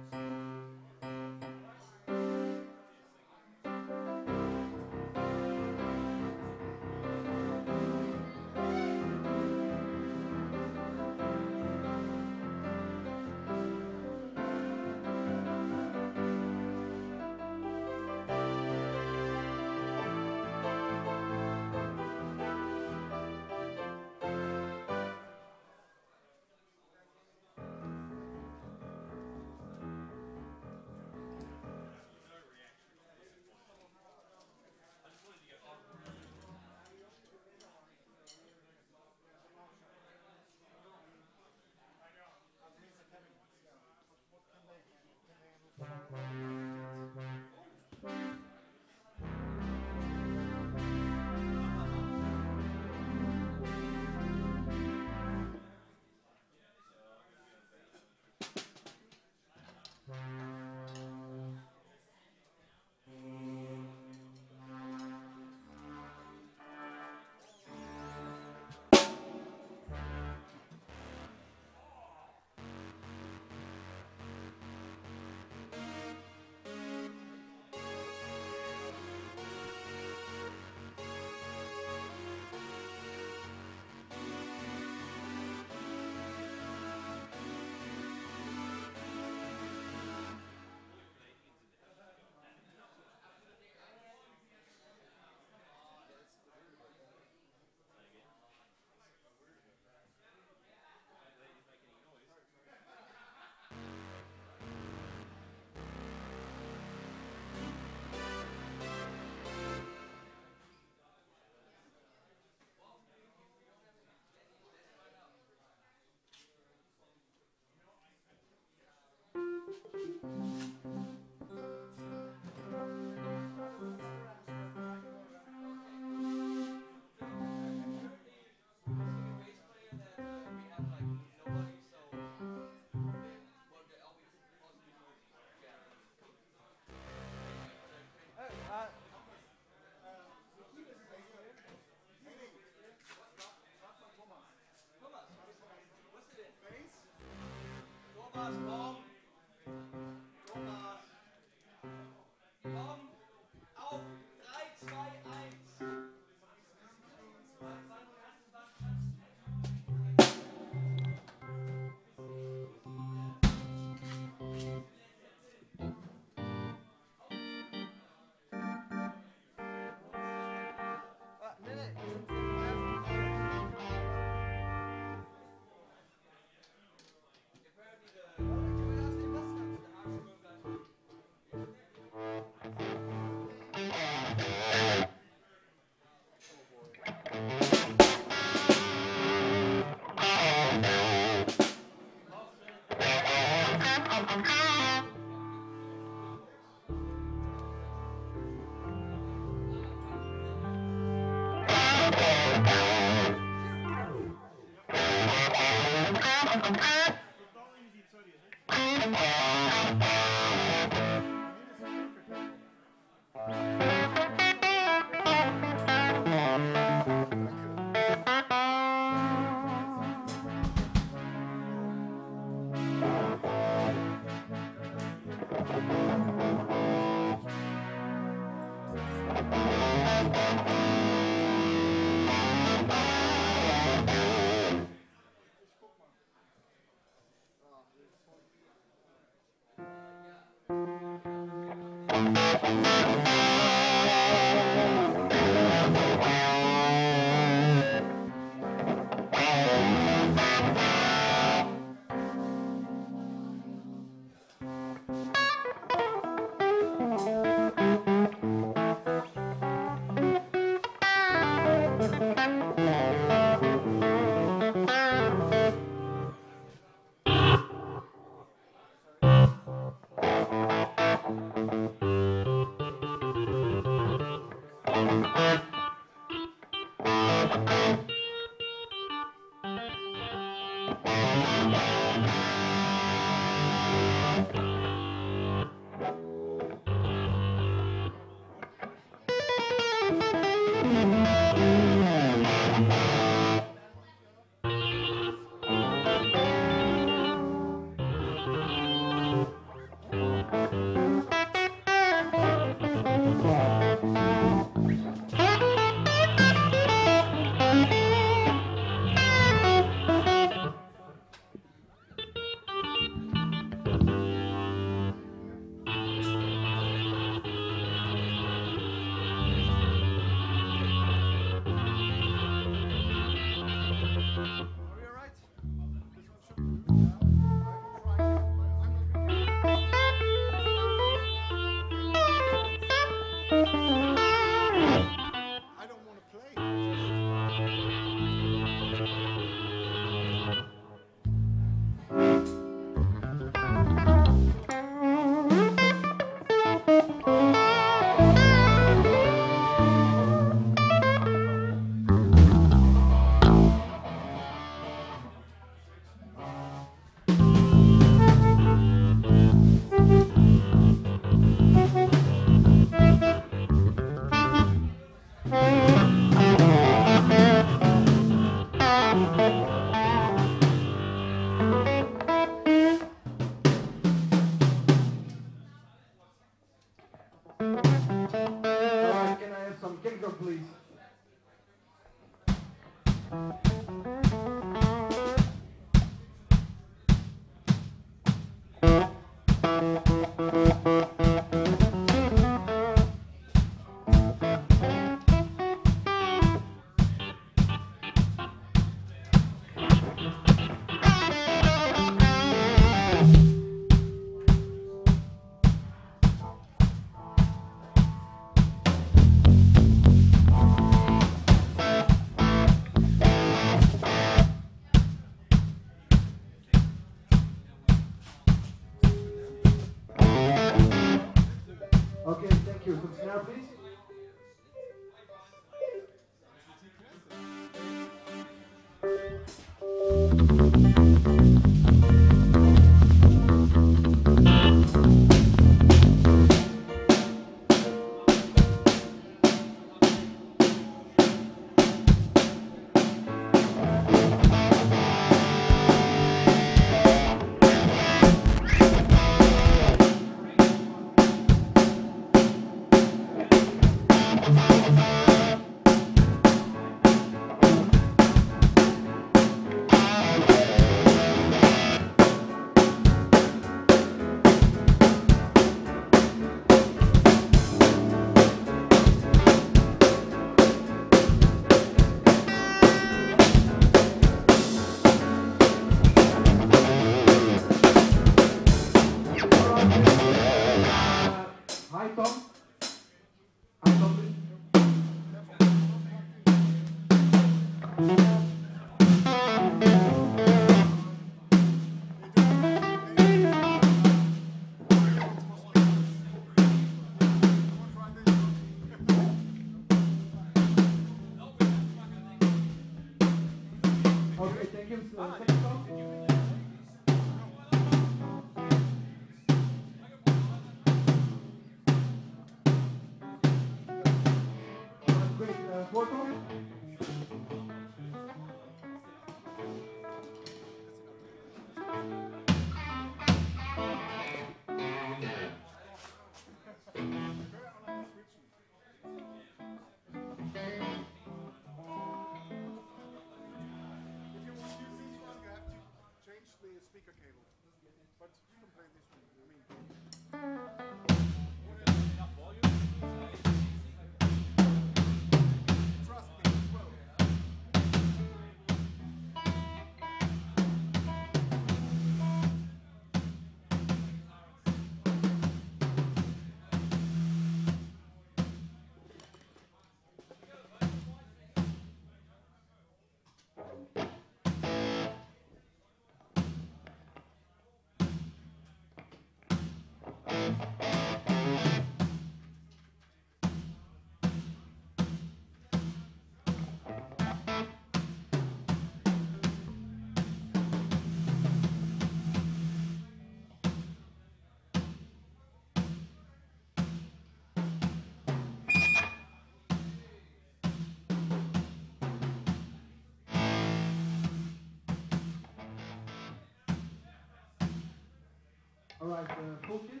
All right, full kit.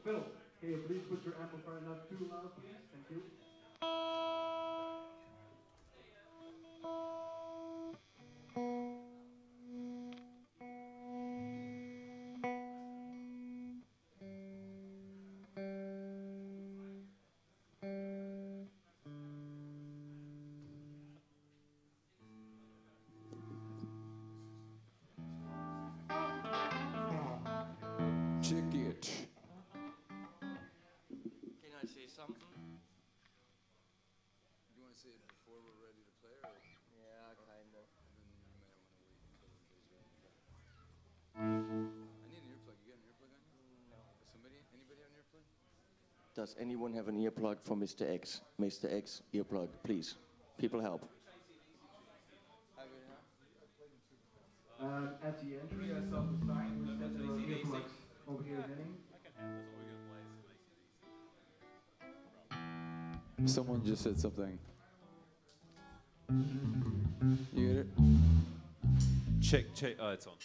Phil, can you please put your amplifier not too loud, please? Thank you. Check it. Can I say something? Do you want to say it before we're ready to play, or? Yeah, kind of. I need an earplug. You got an earplug on you? No. Anybody have an earplug? Does anyone have an earplug for Mr. X? Mr. X, earplug, please. People help. At the entry, self-assigned, we set your earplugs over here, Hennings. Someone just said something. You get it? Check. It's on.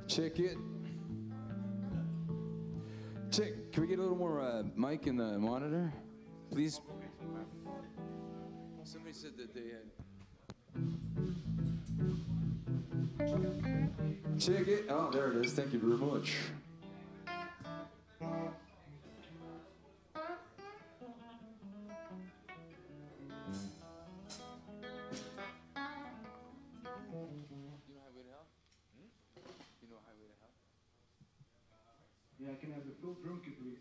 Check it. Check. Can we get a little more mic in the monitor, please? Somebody said that they had. Check it. Oh, there it is. Thank you very much. Yeah, I can have the full drum kit, please.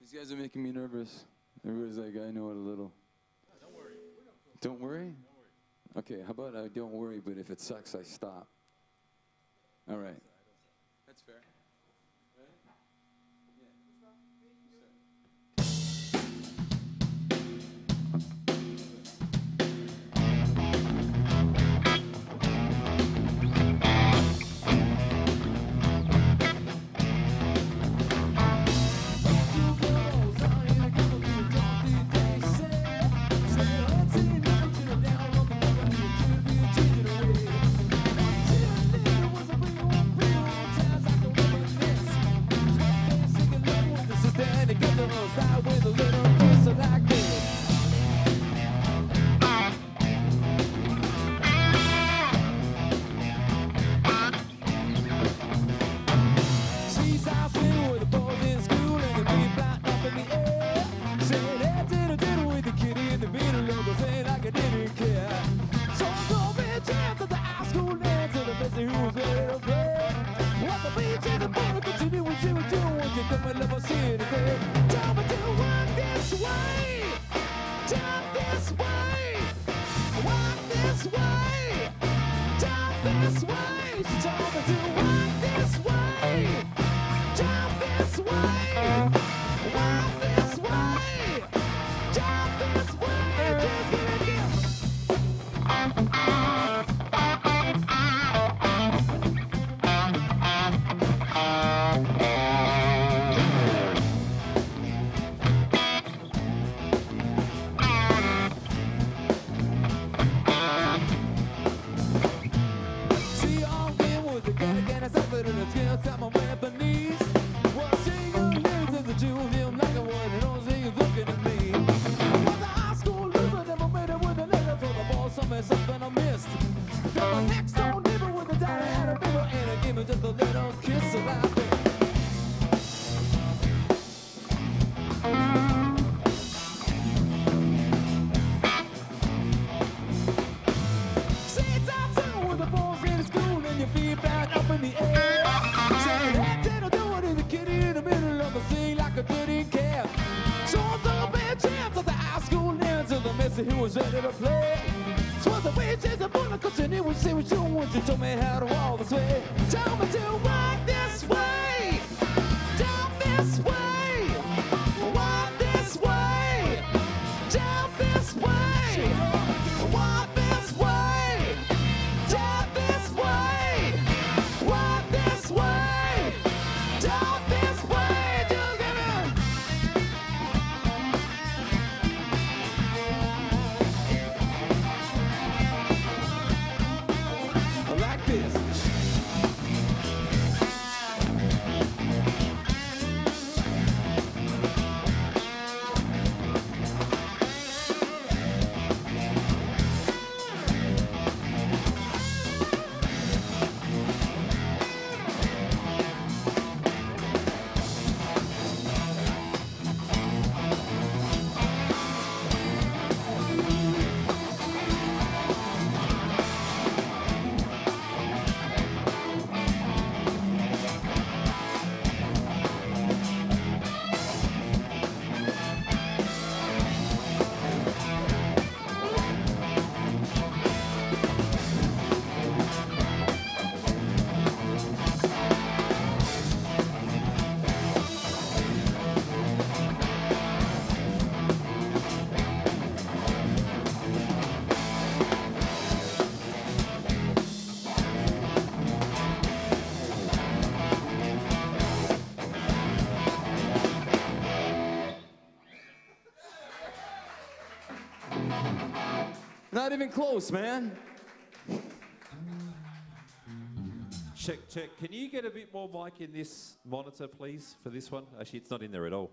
These guys are making me nervous. Everybody's like, I know it a little. Don't worry. Don't worry? Okay, how about I don't worry, but if it sucks, I stop. All right. That's fair. See, all in with the gun again as I and he was ready to play. So the way it says the boy, continue with say what you want. You told me how to walk this way. Tell me to walk this way. Down this way. Walk this way. Down this way. Walk this way. Down this way. Walk this way. Down this way. Just get it. Like this. Not even close, man. Check, check. Can you get a bit more mic in this monitor, please, for this one? Actually, it's not in there at all.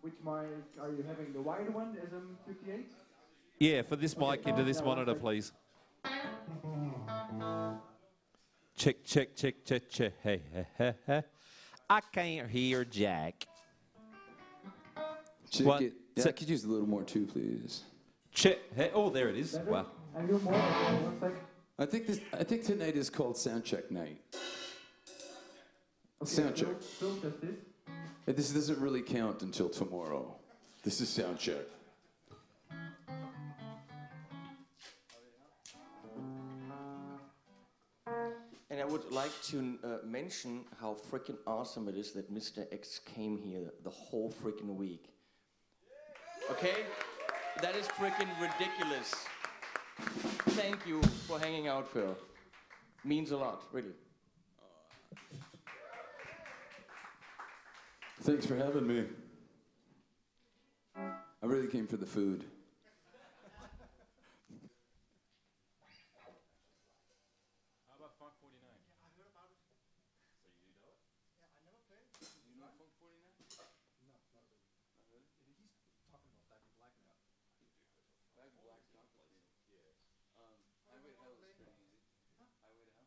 Which mic are you having? The wide one, SM58? Yeah, for this mic into this monitor, please. Check, check, check, check, check. Hey, hey, hey, hey. I can't hear Jack. Check One, it. Yeah, I could use a little more too, please. Check. Hey, oh, there it is. Wow. And you more? 1 second. I think tonight is called sound check night. Sound check. Don't test this. This doesn't really count until tomorrow. This is sound check. And I would like to mention how freaking awesome it is that Mr. X came here the whole freaking week. Okay? That is freaking ridiculous. Thank you for hanging out, Phil. Means a lot, really. Thanks for having me. I really came for the food. How about Funk 49? Yeah, I heard about it. So you know it? Yeah, I never played. You know Funk 49? No, not really. Not really? He's talking about Back in Black now. Back in Black's not playing. Yeah. Highway to Hell is pretty easy. Huh? Highway to Hell?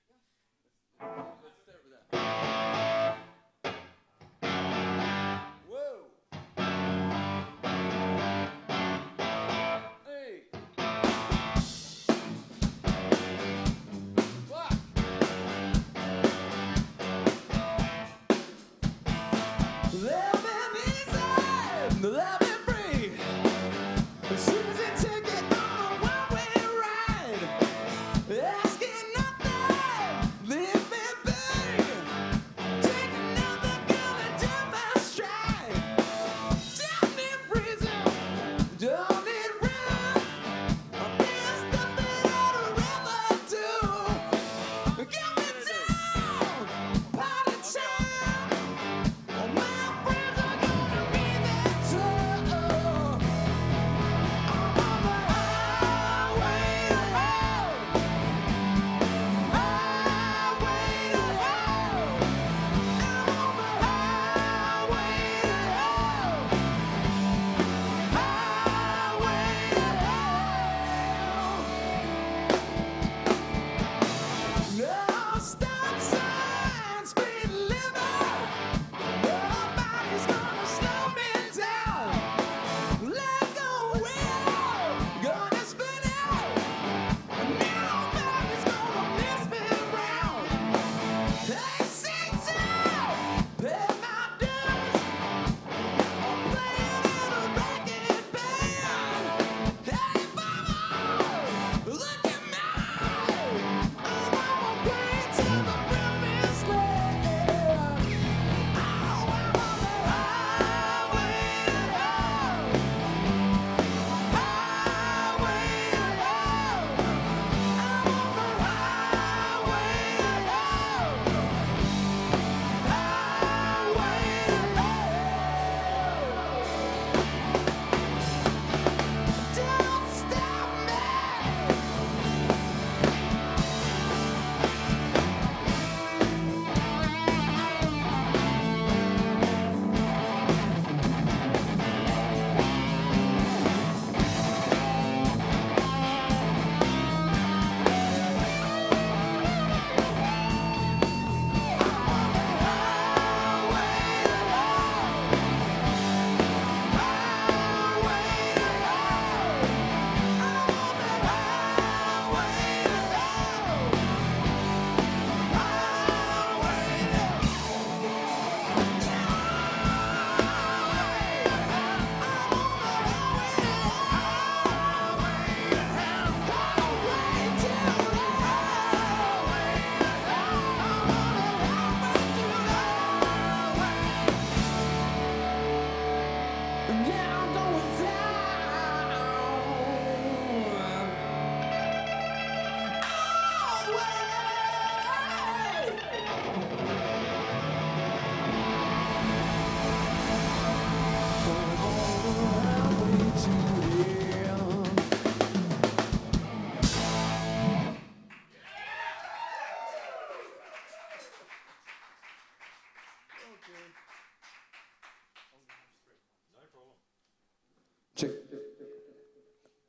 Yeah. Let's start with that. Whoa! Hey! Fuck! Living easy! Living free! Season ticket on a one-way ride. Asking nothing, living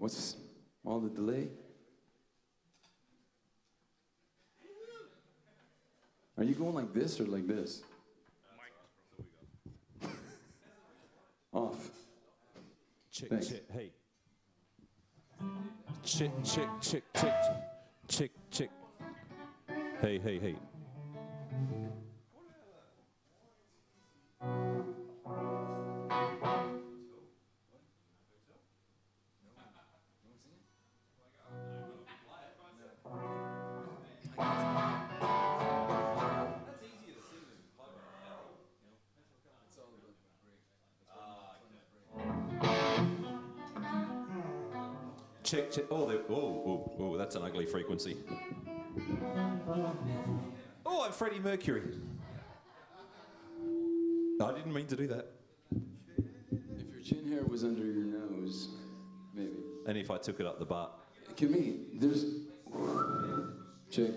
What's all the delay? Are you going like this or like this? Off. Chick, Thanks. chick, hey. Chick, chick, chick, chick, chick, chick. Hey, hey, hey. Check, check. Oh, that's an ugly frequency. Oh, I'm Freddie Mercury. No, I didn't mean to do that. If your chin hair was under your nose, maybe. And if I took it up the butt. Give me, there's, check,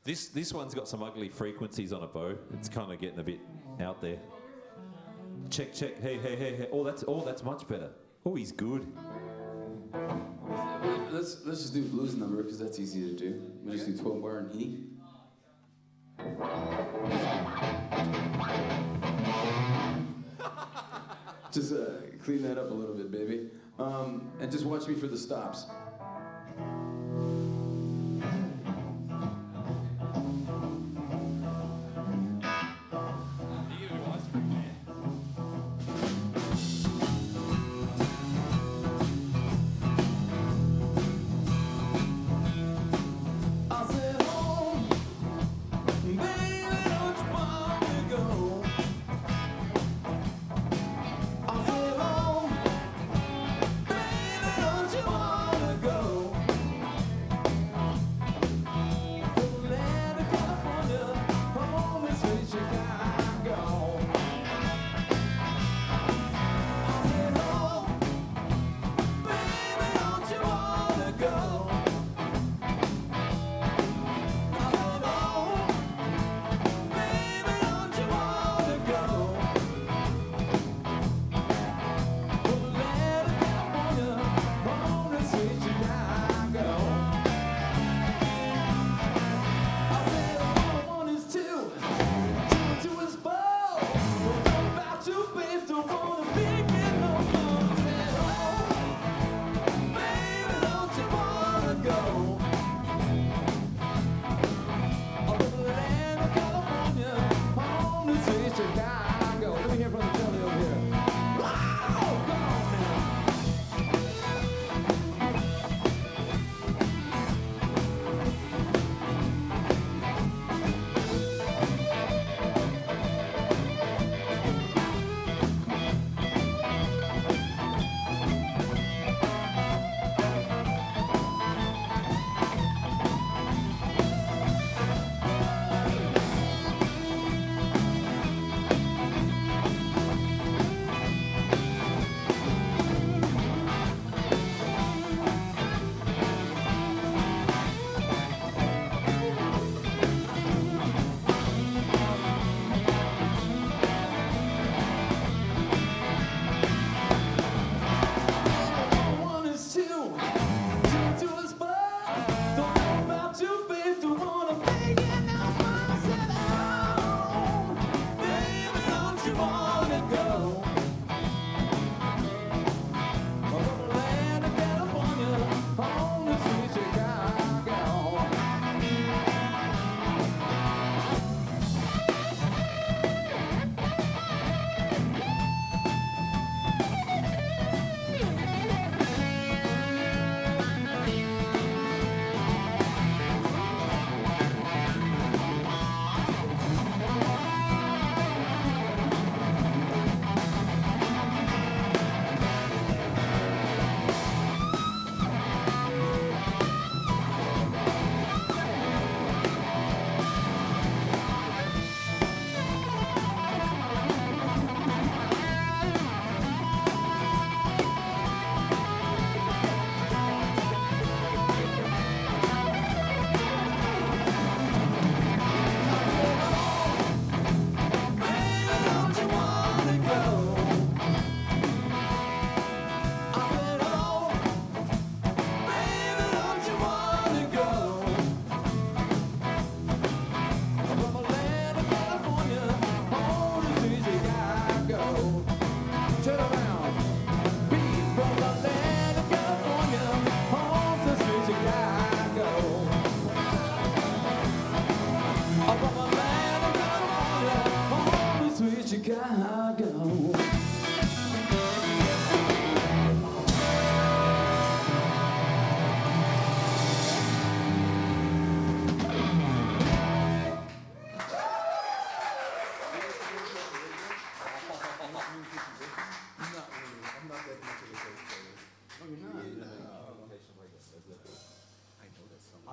This one's got some ugly frequencies on it, Bo. It's kind of getting a bit out there. Check, check. Hey, hey, hey, hey. Oh, that's much better. Oh, he's good. Let's just do the blues number because that's easy to do. We'll just do 12 bar and E. Just clean that up a little bit, baby. And just watch me for the stops.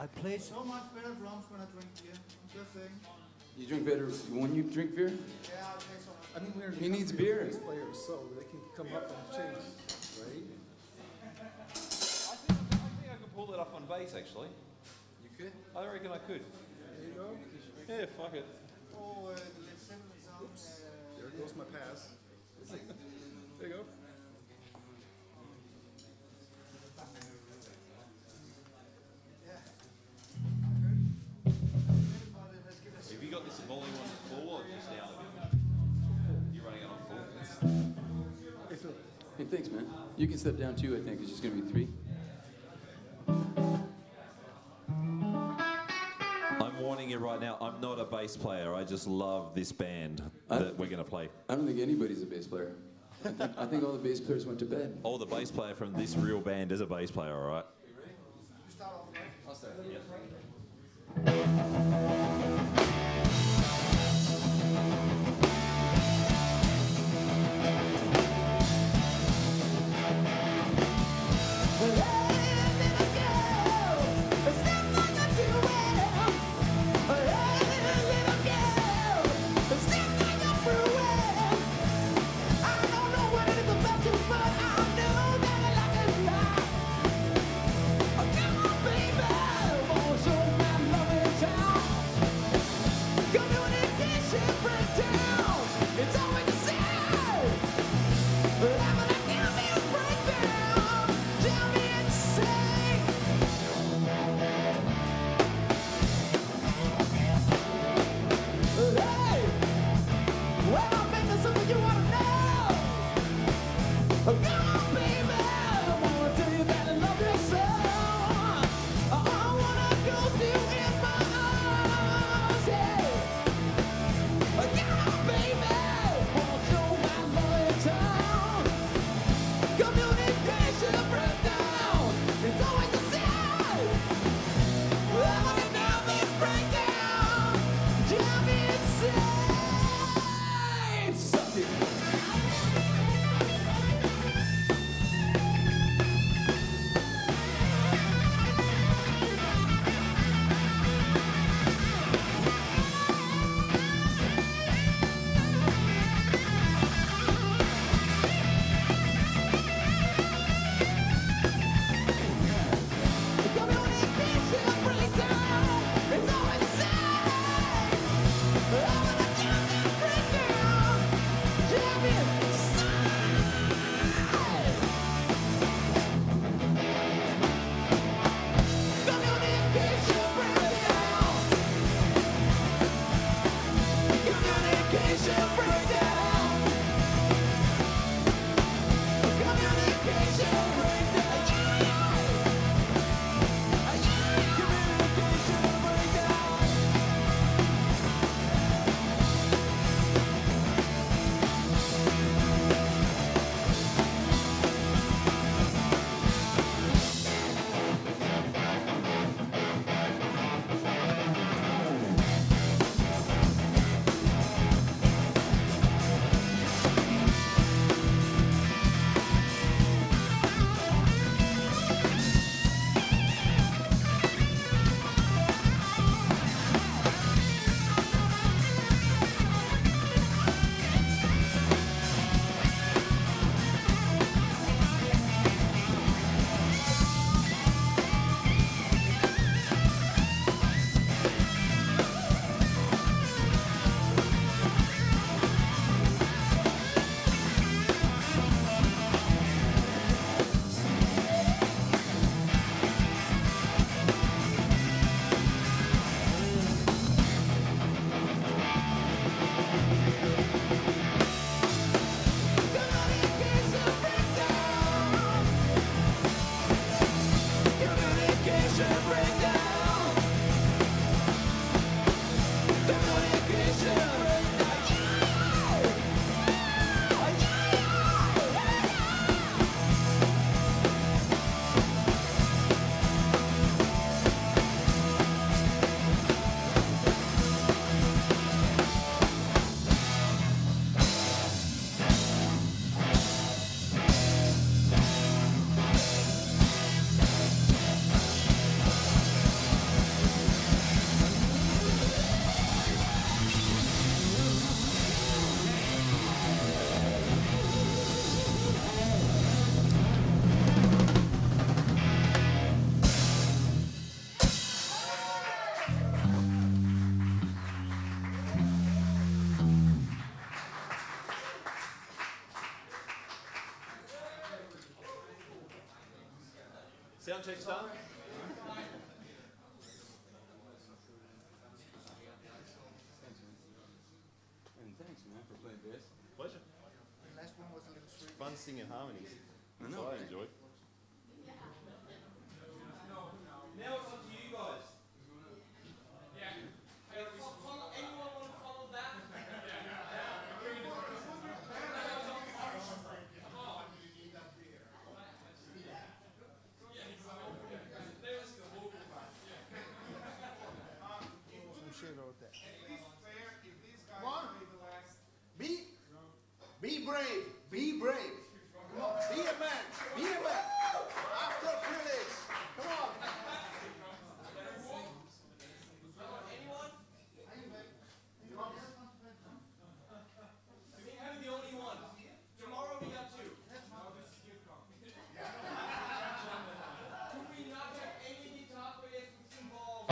I play so much better drums when I drink beer. Just saying. You drink better when you drink beer? Yeah, I play so much. I mean, we're He needs beer. bass players, so they can come up and change, right? I think I could pull that off on bass, actually. You could? I reckon I could. There you go. Yeah, fuck it. Oh, oops. There goes my pass. There you go. Have you got this volume on full or just down a bit? You're running it on full. Hey, thanks, man. You can step down too, I think. It's just going to be 3. I'm warning you right now, I'm not a bass player. I just love this band that we're going to play. I don't think anybody's a bass player. I think all the bass players went to bed. Oh, the bass player from this real band is a bass player, all right? I'll start. Sound check start. And thanks, man, for playing bass. Pleasure. The last one was a little strange. Fun singing harmonies. I know. I enjoyed. Now it's up to you guys. Yeah. Anyone want to follow that? Some shit about that. Come on. Be brave. Be brave. Come on. Be a man. Be a man. After PhillipMcKnight. Come on. Anyone? I think I'm the only one. Tomorrow we got two. Could we not have any guitar players involved?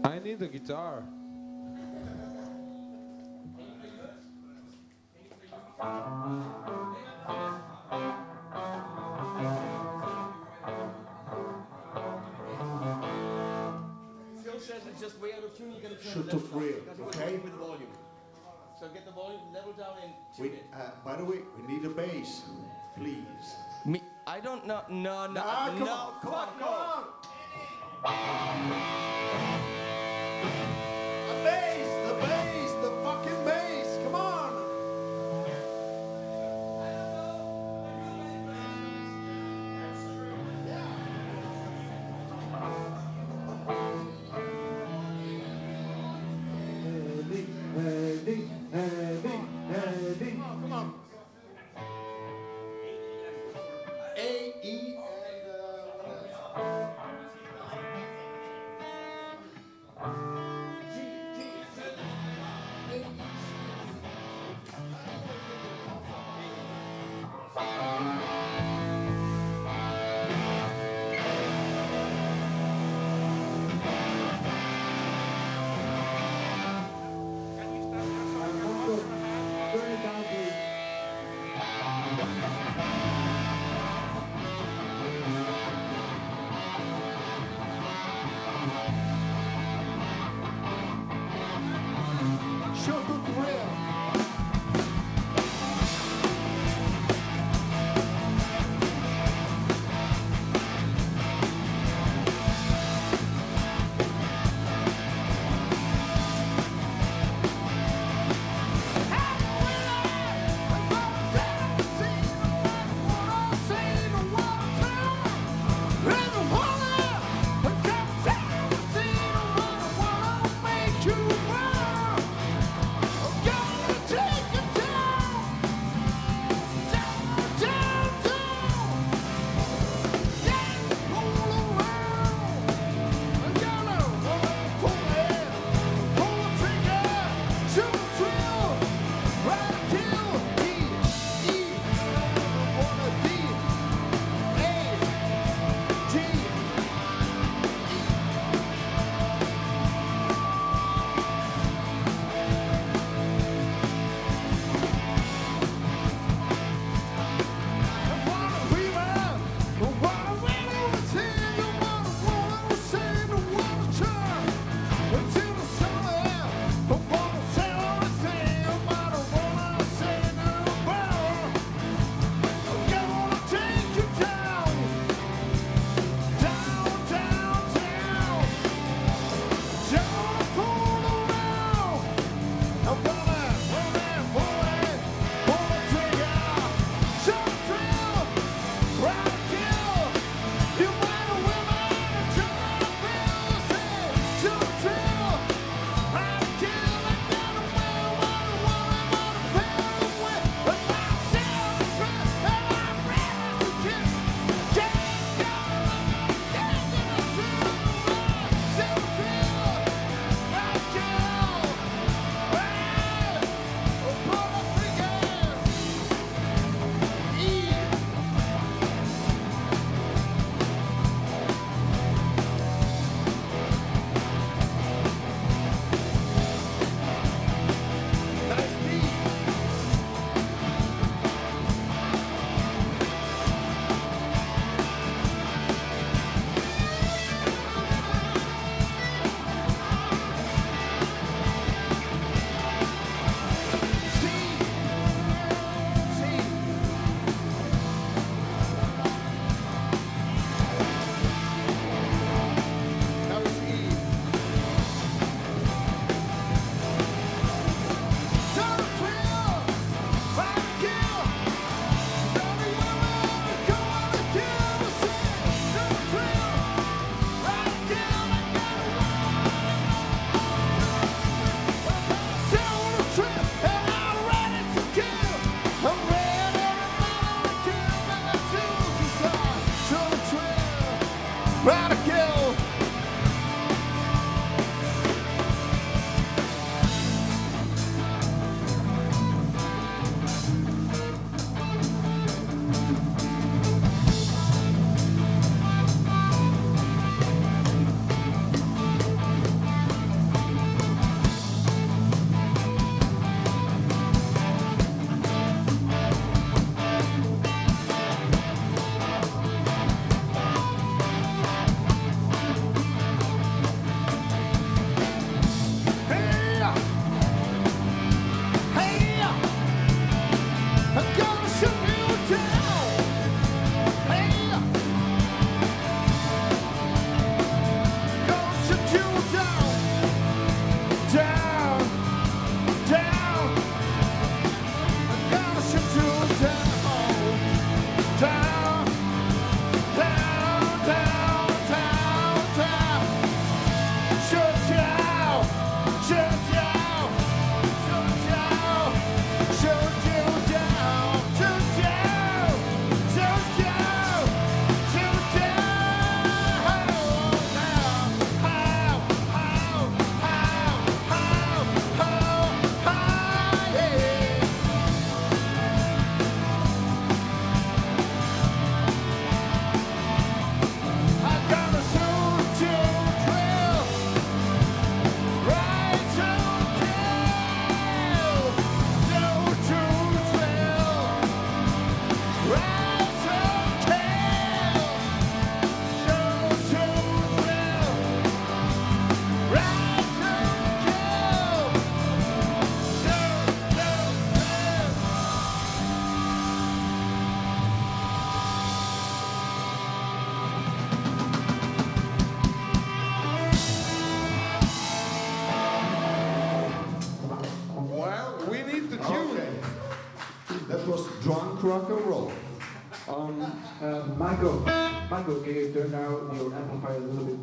I need a guitar. Phil says it's just way out of tune. You're going to turn Shoot the to level free, down. okay? With the volume. So get the volume level down and tune it. By the way, we need a bass, please. Me, I don't know. No, no, Ah, come no. on, Come on, come on. The bass, the fucking bass. Come on. Come on. A, E, and Proud to kill. Rock and roll. Michael, can you turn down your amplifier a little bit